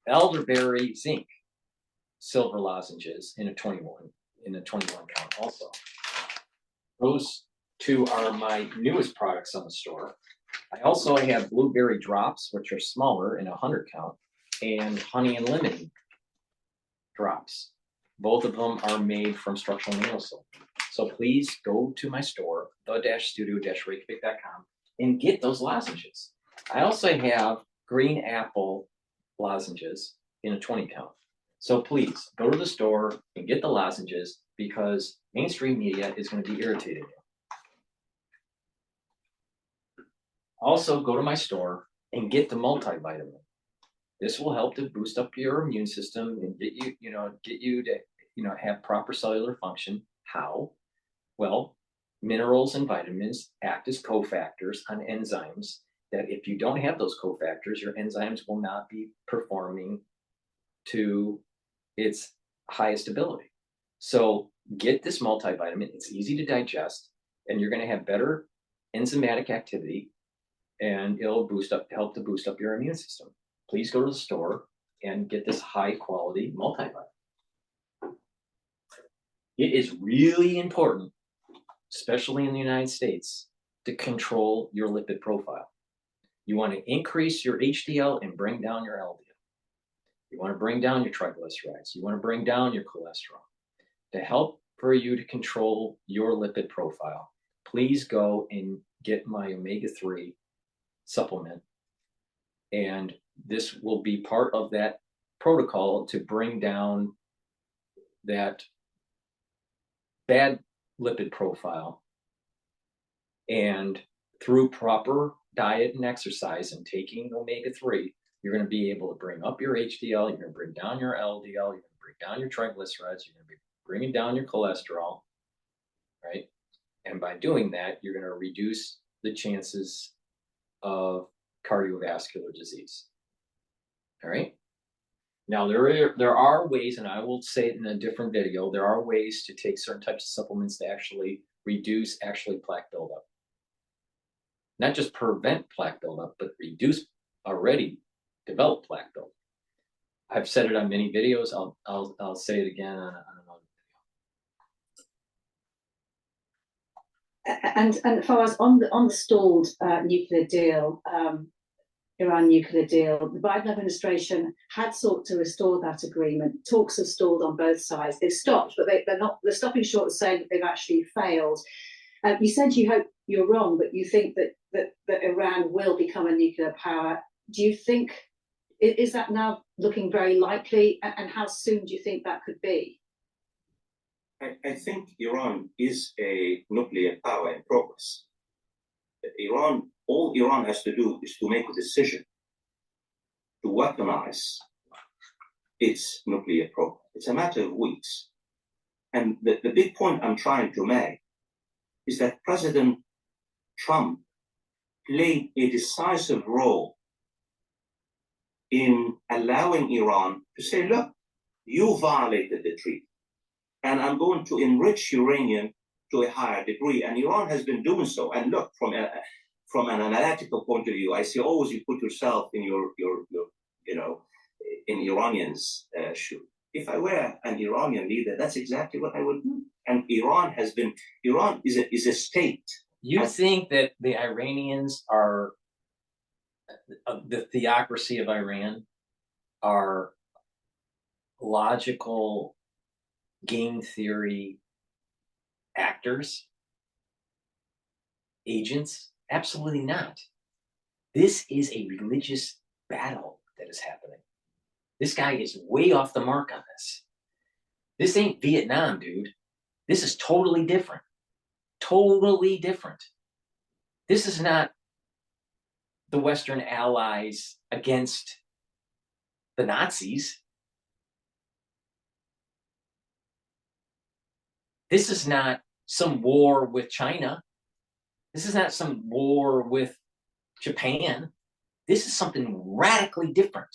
S1: Elderberry zinc silver lozenges in a 21 count also. Those two are my newest products on the store. I also have blueberry drops, which are smaller in a 100 count, and honey and lemon drops. Both of them are made from structural nanosilver. So please go to my store, the-studio-reykjavik.com, and get those lozenges. I also have green apple lozenges in a 20 count. So please go to the store and get the lozenges because mainstream media is going to be irritating you. Also, go to my store and get the multivitamin. This will help to boost up your immune system and get you to, have proper cellular function. How? Well, minerals and vitamins act as cofactors on enzymes that if you don't have those cofactors, your enzymes will not be performing to its highest ability. So get this multivitamin. It's easy to digest, and you're going to have better enzymatic activity, and it'll help to boost up your immune system. Please go to the store and get this high quality multivitamin. It is really important, especially in the United States, to control your lipid profile. You want to increase your HDL and bring down your LDL. You want to bring down your triglycerides. You want to bring down your cholesterol. To help for you to control your lipid profile, please go and get my omega-3 supplement. And this will be part of that protocol to bring down that bad lipid profile. And through proper diet and exercise and taking omega-3, you're going to be able to bring up your HDL, you're going to bring down your LDL, you're going to bring down your triglycerides, you're going to be bringing down your cholesterol, right? And by doing that, you're going to reduce the chances of cardiovascular disease, all right? Now, there are ways, and I will say it in a different video, there are ways to take certain types of supplements to actually reduce plaque buildup. Not just prevent plaque buildup, but reduce already developed plaque buildup. I've said it on many videos. I'll say it again on another
S10: video. And for us on the stalled nuclear deal, Iran nuclear deal, the Biden administration had sought to restore that agreement. Talks have stalled on both sides. They've stopped, but they're stopping short of saying that they've actually failed. You said you hope you're wrong, but you think that Iran will become a nuclear power. Do you think, is that now looking very likely? And how soon do you think that could be?
S11: I think Iran is a nuclear power in progress. All Iran has to do is to make a decision to weaponize its nuclear program. It's a matter of weeks. And the big point I'm trying to make is that President Trump played a decisive role in allowing Iran to say, look, you violated the treaty, and I'm going to enrich uranium to a higher degree. And Iran has been doing so. And look, from an analytical point of view, I see always you put yourself in your in Iranians' shoe. If I were an Iranian leader, that's exactly what I would do. And Iran is a state.
S1: You think that the Iranians are, the theocracy of Iran, are logical game theory actors, agents? Absolutely not. This is a religious battle that is happening. This guy is way off the mark on this. This ain't Vietnam, dude. This is totally different. Totally different. This is not the Western allies against the Nazis. This is not some war with China. This is not some war with Japan. This is something radically different.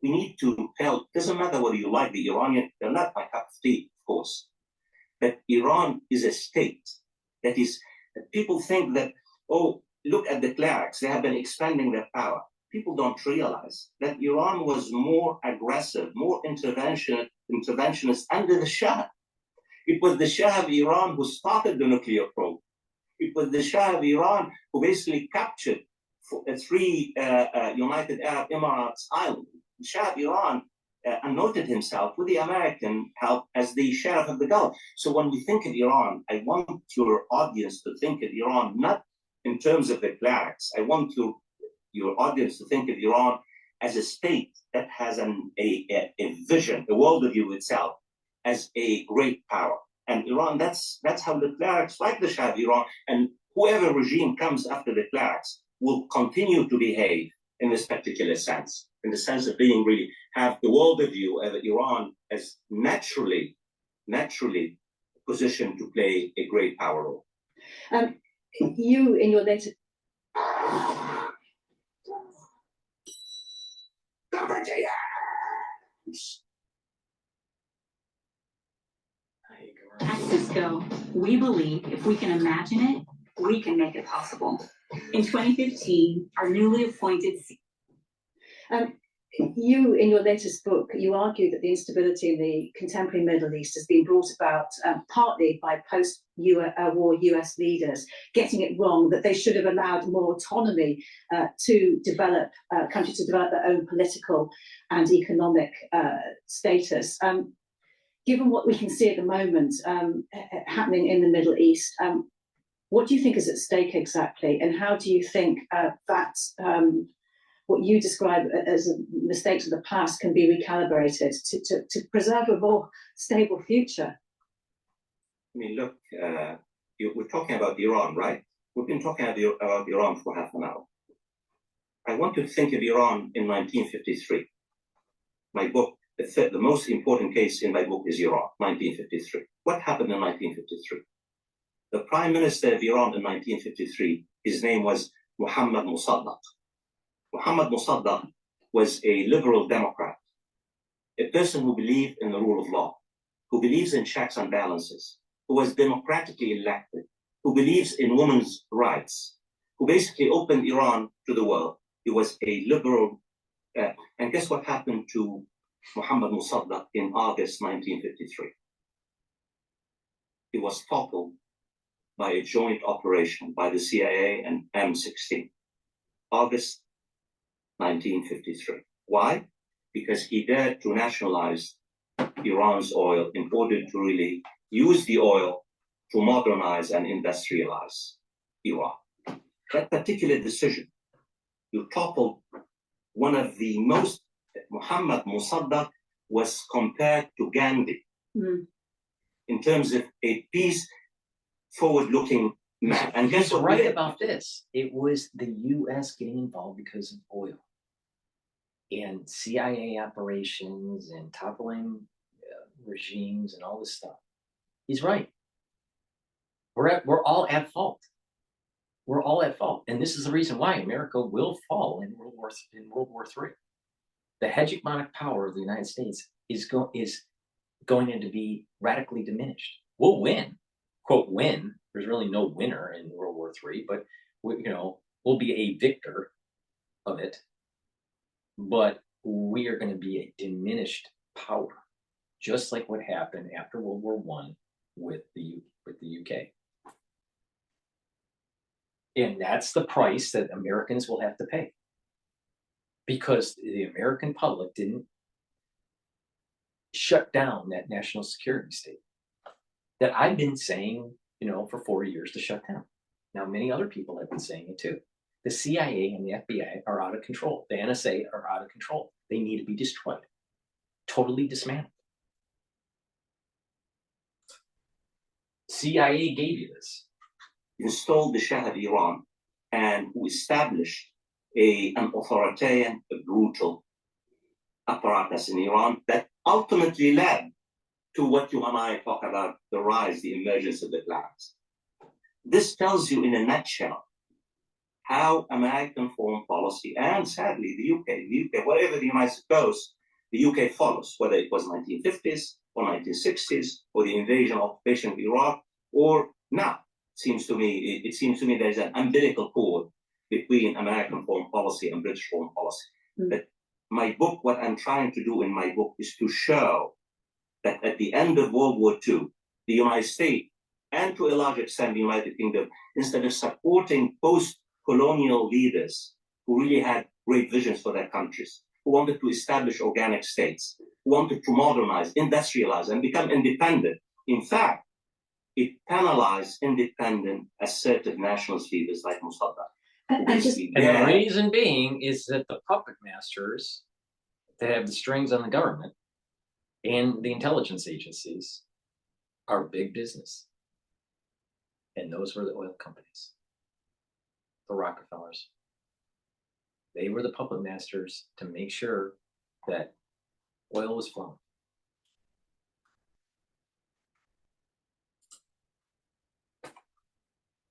S11: We need to help. Doesn't matter whether you like the Iranian, they're not my cup of tea, of course. But Iran is a state that is, people think that, oh, look at the clerics, they have been expanding their power. People don't realize that Iran was more aggressive, more interventionist under the Shah. It was the Shah of Iran who started the nuclear program. It was the Shah of Iran who basically captured 3 United Arab Emirates islands. The Shah of Iran anointed himself with the American help as the sheriff of the Gulf. So when we think of Iran, I want your audience to think of Iran not in terms of the clerics. I want your audience to think of Iran as a state that has a vision, a worldview itself as a great power. And Iran, that's how the clerics, like the Shah of Iran, and whoever regime comes after the clerics, will continue to behave in this particular sense, in the sense of being really have the worldview of Iran as naturally positioned to play a great power role.
S10: You, in your latest
S14: At Cisco, we believe if we can imagine it, we can make it possible. In 2015, our newly appointed
S10: you, in your latest book, you argue that the instability in the contemporary Middle East has been brought about partly by post-war US leaders getting it wrong, that they should have allowed more autonomy to develop, countries to develop their own political and economic status. Given what we can see at the moment happening in the Middle East, what do you think is at stake exactly? And how do you think that what you describe as mistakes of the past can be recalibrated to preserve a more stable future?
S11: I mean, look, we're talking about Iran, right? We've been talking about Iran for half an hour. I want to think of Iran in 1953. My book, the most important case in my book is Iran, 1953. What happened in 1953? The Prime Minister of Iran in 1953, his name was Mohammad Mossadegh. Mohammad Mossadegh was a liberal Democrat, a person who believed in the rule of law, who believes in checks and balances, who was democratically elected, who believes in women's rights, who basically opened Iran to the world. He was a liberal. And guess what happened to Mohammad Mossadegh in August 1953? He was toppled by a joint operation by the CIA and M16. August 1953. Why? Because he dared to nationalize Iran's oil in order to really use the oil to modernize and industrialize Iran. That particular decision, you toppled one of the most, Mohammad Mossadegh was compared to Gandhi in terms of a peace forward-looking man. And guess what?
S1: Right about this. It was the U.S. getting involved because of oil and CIA operations and toppling regimes and all this stuff. He's right. We're all at fault. We're all at fault, and this is the reason why America will fall in World War III. The hegemonic power of the United States is going to be radically diminished. We'll win, quote, win. There's really no winner in World War III, but we'll be a victor of it. But we are going to be a diminished power, just like what happened after World War I with the UK. And that's the price that Americans will have to pay, because the American public didn't shut down that national security state that I've been saying, for 40 years to shut down. Now, many other people have been saying it too. The CIA and the FBI are out of control. The NSA are out of control. They need to be destroyed, totally dismantled. CIA gave you this.
S11: Installed the Shah of Iran and who established an authoritarian, brutal apparatus in Iran that ultimately led to what you and I talk about, the rise, the emergence of the class. This tells you in a nutshell how American foreign policy, and sadly the UK, wherever the United States goes, the UK follows, whether it was 1950s or 1960s, or the invasion occupation of Iraq, or now. It seems to me there's an umbilical cord between American foreign policy and British foreign policy. But my book, what I'm trying to do in my book is to show that at the end of World War II, the United States, and to a large extent the United Kingdom, instead of supporting post-colonial leaders who really had great visions for their countries, who wanted to establish organic states, who wanted to modernize, industrialize, and become independent. In fact, it penalized independent, assertive nationalist leaders like Musaddam.
S1: And the reason being is that the puppet masters that have the strings on the government and the intelligence agencies are big business. And those were the oil companies, the Rockefellers. They were the puppet masters to make sure that oil was flowing.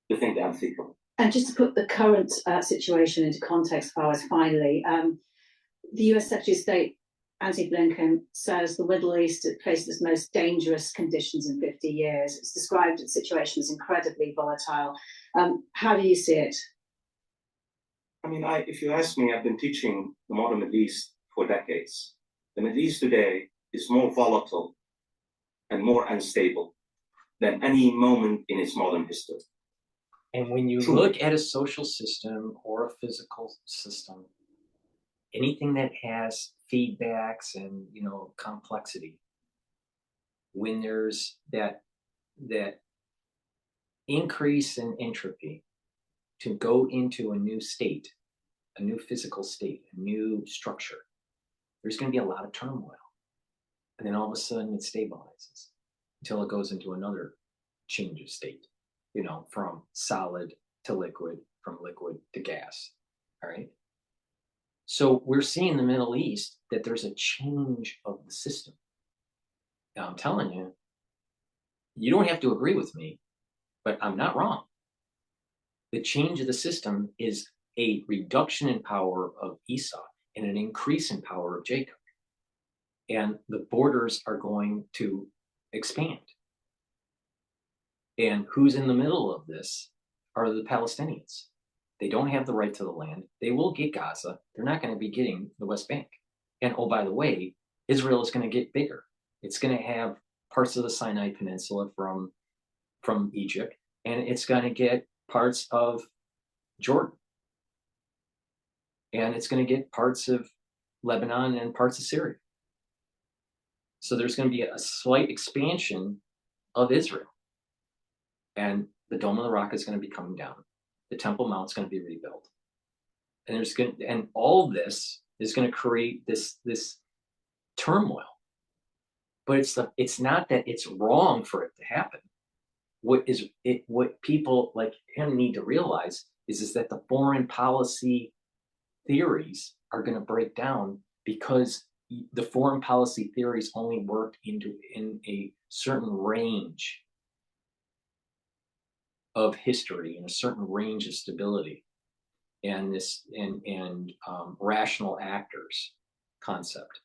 S11: You think the unthinkable.
S10: And just to put the current situation into context for us, finally, the US Secretary of State, Antony Blinken, says the Middle East faces its most dangerous conditions in 50 years. It's described its situation as incredibly volatile. How do you see it?
S11: I mean, if you ask me, I've been teaching the modern Middle East for decades. The Middle East today is more volatile and more unstable than any moment in its modern history.
S1: And when you look at a social system or a physical system, anything that has feedbacks and, you know, complexity, when there's that increase in entropy to go into a new state, a new physical state, a new structure, there's going to be a lot of turmoil. And then all of a sudden it stabilizes until it goes into another change of state, you know, from solid to liquid, from liquid to gas. All right. So we're seeing in the Middle East that there's a change of the system. Now I'm telling you, you don't have to agree with me, but I'm not wrong. The change of the system is a reduction in power of Esau and an increase in power of Jacob. And the borders are going to expand. And who's in the middle of this are the Palestinians. They don't have the right to the land. They will get Gaza. They're not going to be getting the West Bank. And oh, by the way, Israel is going to get bigger. It's going to have parts of the Sinai Peninsula from Egypt, and it's going to get parts of Jordan. And it's going to get parts of Lebanon and parts of Syria. So there's going to be a slight expansion of Israel. And the Dome of the Rock is going to be coming down. The Temple Mount's going to be rebuilt. And all this is going to create this turmoil. But it's not that it's wrong for it to happen. What people like him need to realize is that the foreign policy theories are going to break down, because the foreign policy theories only work in a certain range of history and a certain range of stability, and this and rational actors concept.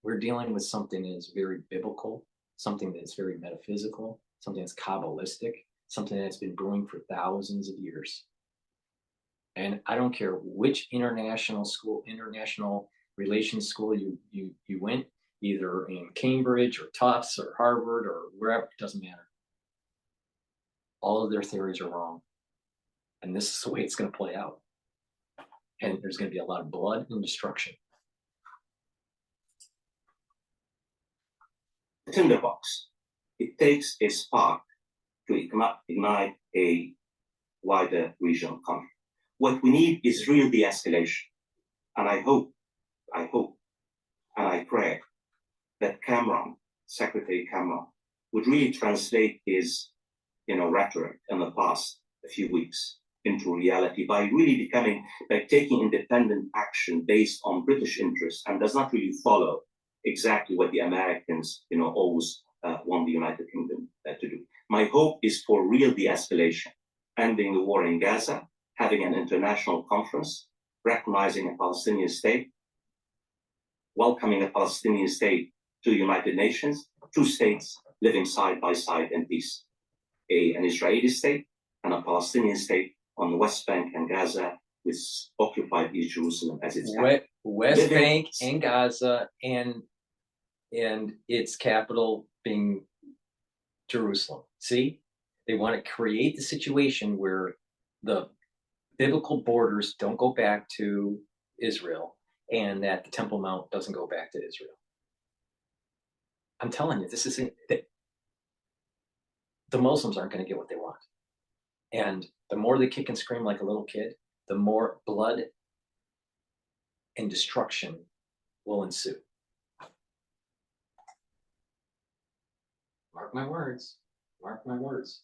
S1: We're dealing with something that is very biblical, something that's very metaphysical, something that's Kabbalistic, something that's been brewing for thousands of years. And I don't care which international relations school you went, either in Cambridge or Tufts or Harvard or wherever, it doesn't matter. All of their theories are wrong. And this is the way it's going to play out. And there's going to be a lot of blood and destruction.
S11: Tinderbox. It takes a spark to ignite a wider regional conflict. What we need is real de-escalation. And I hope, and I pray that Cameron, Secretary Cameron, would really translate his, rhetoric in the past a few weeks into reality by taking independent action based on British interests, and does not really follow exactly what the Americans, always want the United Kingdom to do. My hope is for real de-escalation, ending the war in Gaza, having an international conference, recognizing a Palestinian state, welcoming a Palestinian state to the United Nations, two states living side by side in peace, an Israeli state and a Palestinian state on the West Bank and Gaza, with occupied East Jerusalem as its capital.
S1: West Bank and Gaza, and its capital being Jerusalem. See, they want to create the situation where the biblical borders don't go back to Israel, and that the Temple Mount doesn't go back to Israel. I'm telling you, this isn't that the Muslims aren't going to get what they want. And the more they kick and scream like a little kid, the more blood and destruction will ensue. Mark my words. Mark my words.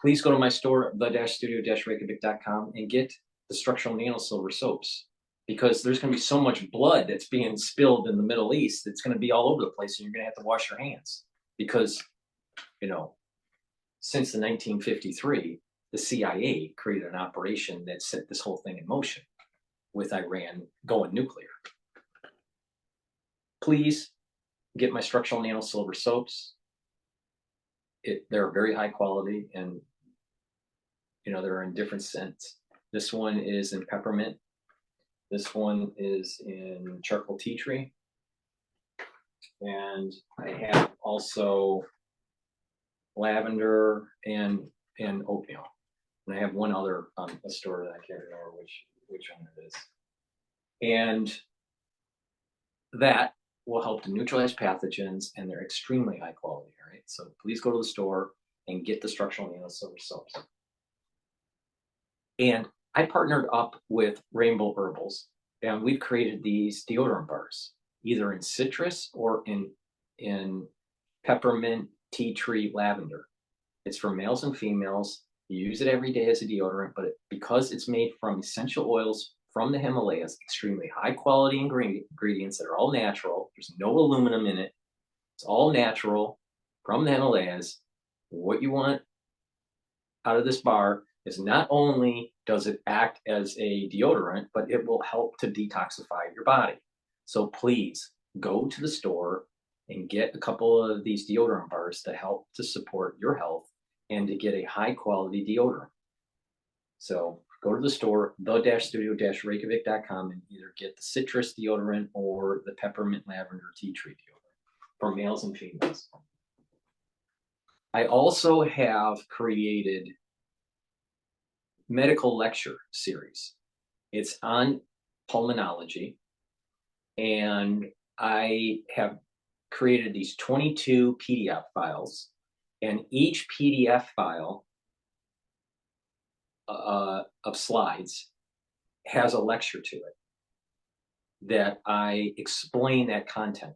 S1: Please go to my store, the-studio-reykjavik.com, and get the structural nanosilver soaps, because there's going to be so much blood that's being spilled in the Middle East. It's going to be all over the place, and you're going to have to wash your hands because, you know, since the 1953, the CIA created an operation that set this whole thing in motion with Iran going nuclear. Please get my structural nanosilver soaps. They're very high quality, and you know, they're in different scents. This one is in peppermint. This one is in charcoal tea tree. And I have also lavender and oatmeal. And I have one other a store that I can't remember which one it is. And that will help to neutralize pathogens, and they're extremely high quality, all right? So please go to the store and get the structural nanosilver soaps. And I partnered up with Rainbow Herbals, and we've created these deodorant bars, either in citrus or in peppermint, tea tree, lavender. It's for males and females. You use it every day as a deodorant, but because it's made from essential oils from the Himalayas, extremely high quality ingredients that are all natural. There's no aluminum in it. It's all natural from the Himalayas. What you want out of this bar is not only does it act as a deodorant, but it will help to detoxify your body. So please go to the store and get a couple of these deodorant bars to help to support your health and to get a high quality deodorant. So go to the store, the-studio-reykjavik.com, and either get the citrus deodorant or the peppermint lavender tea tree deodorant for males and females. I also have created medical lecture series. It's on pulmonology, and I have created these 22 PDF files, and each PDF file of slides has a lecture to it that I explain that content.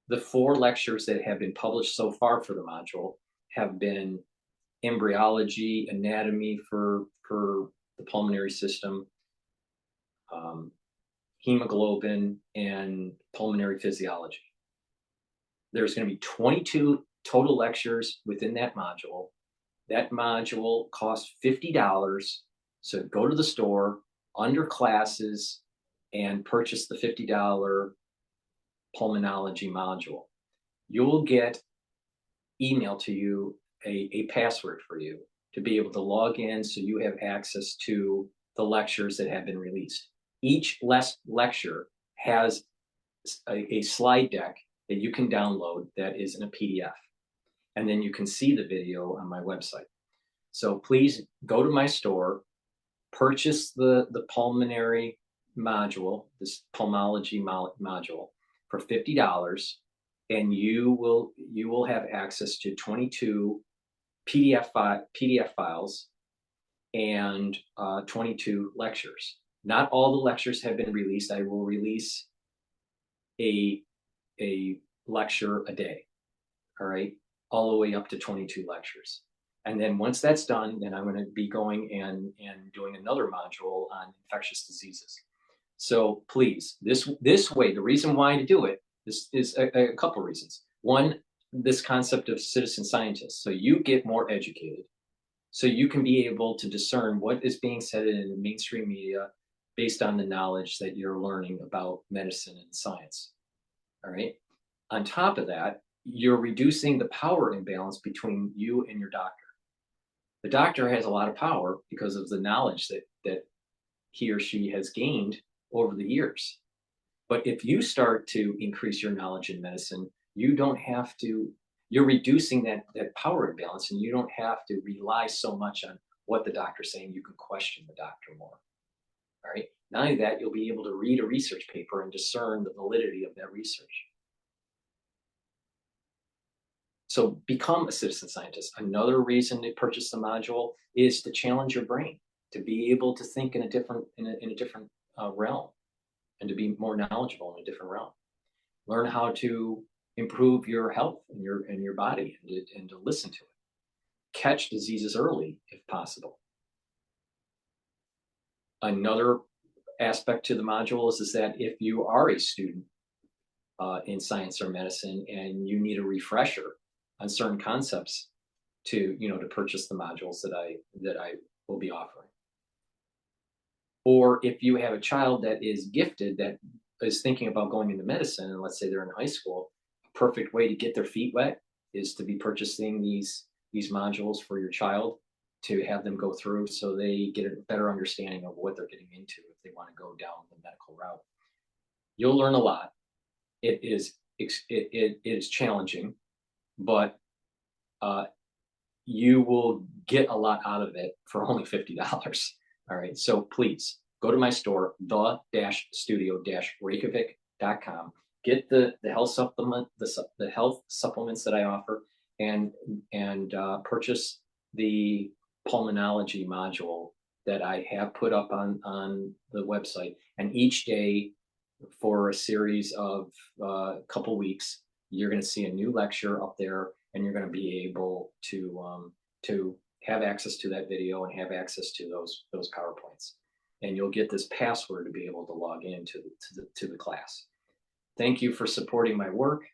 S1: The 4 lectures that have been published so far for the module have been embryology, anatomy for the pulmonary system, hemoglobin, and pulmonary physiology. There's going to be 22 total lectures within that module. That module costs $50. So go to the store under classes and purchase the $50 pulmonology module. You'll get emailed to you a password for you to be able to log in, so you have access to the lectures that have been released. Each lecture has a slide deck that you can download that is in a PDF. And then you can see the video on my website. So please go to my store, purchase the pulmonary module, this pulmonology module, for $50, and you will have access to 22 PDF files and 22 lectures. Not all the lectures have been released. I will release a lecture a day, all right, all the way up to 22 lectures. And then once that's done, then I'm going to be going and doing another module on infectious diseases. So please, this way, the reason why to do it is a couple reasons. One, this concept of citizen scientists. So you get more educated, so you can be able to discern what is being said in the mainstream media based on the knowledge that you're learning about medicine and science. All right. On top of that, you're reducing the power imbalance between you and your doctor. The doctor has a lot of power because of the knowledge that he or she has gained over the years. But if you start to increase your knowledge in medicine, you don't have to, you're reducing that power imbalance, and you don't have to rely so much on what the doctor's saying. You can question the doctor more. All right. Not only that, you'll be able to read a research paper and discern the validity of that research. So become a citizen scientist. Another reason to purchase the module is to challenge your brain, to be able to think in a different realm, and to be more knowledgeable in a different realm. Learn how to improve your health and your body, and to listen to it. Catch diseases early if possible. Another aspect to the module is that if you are a student in science or medicine and you need a refresher on certain concepts, to purchase the modules that I will be offering. Or if you have a child that is gifted, that is thinking about going into medicine, and let's say they're in high school, a perfect way to get their feet wet is to be purchasing these modules for your child, to have them go through so they get a better understanding of what they're getting into if they want to go down the medical route. You'll learn a lot. It is challenging, but you will get a lot out of it for only $50. All right, so please go to my store, the-studio-reykjavik.com. Get the health supplement, the health supplements that I offer, and purchase the pulmonology module that I have put up on the website. And each day for a series of couple weeks, you're going to see a new lecture up there, and you're going to be able to have access to that video and have access to those PowerPoints. And you'll get this password to be able to log into the class. Thank you for supporting my work.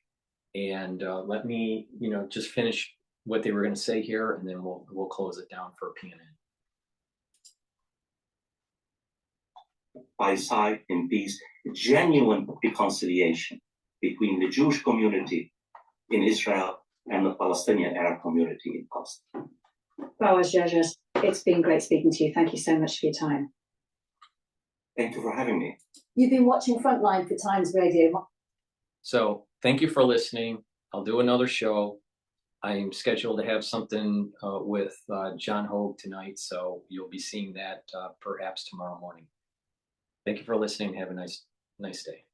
S1: And let me just finish what they were going to say here, and then we'll close it down for P&N.
S11: By side in peace, genuine reconciliation between the Jewish community in Israel and the Palestinian Arab community in Palestine.
S10: It's been great speaking to you. Thank you so much for your time.
S11: Thank you for having me.
S10: You've been watching Frontline for Times Radio.
S1: So thank you for listening. I'll do another show. I'm scheduled to have something with John Hogue tonight, so you'll be seeing that perhaps tomorrow morning. Thank you for listening. Have a nice day.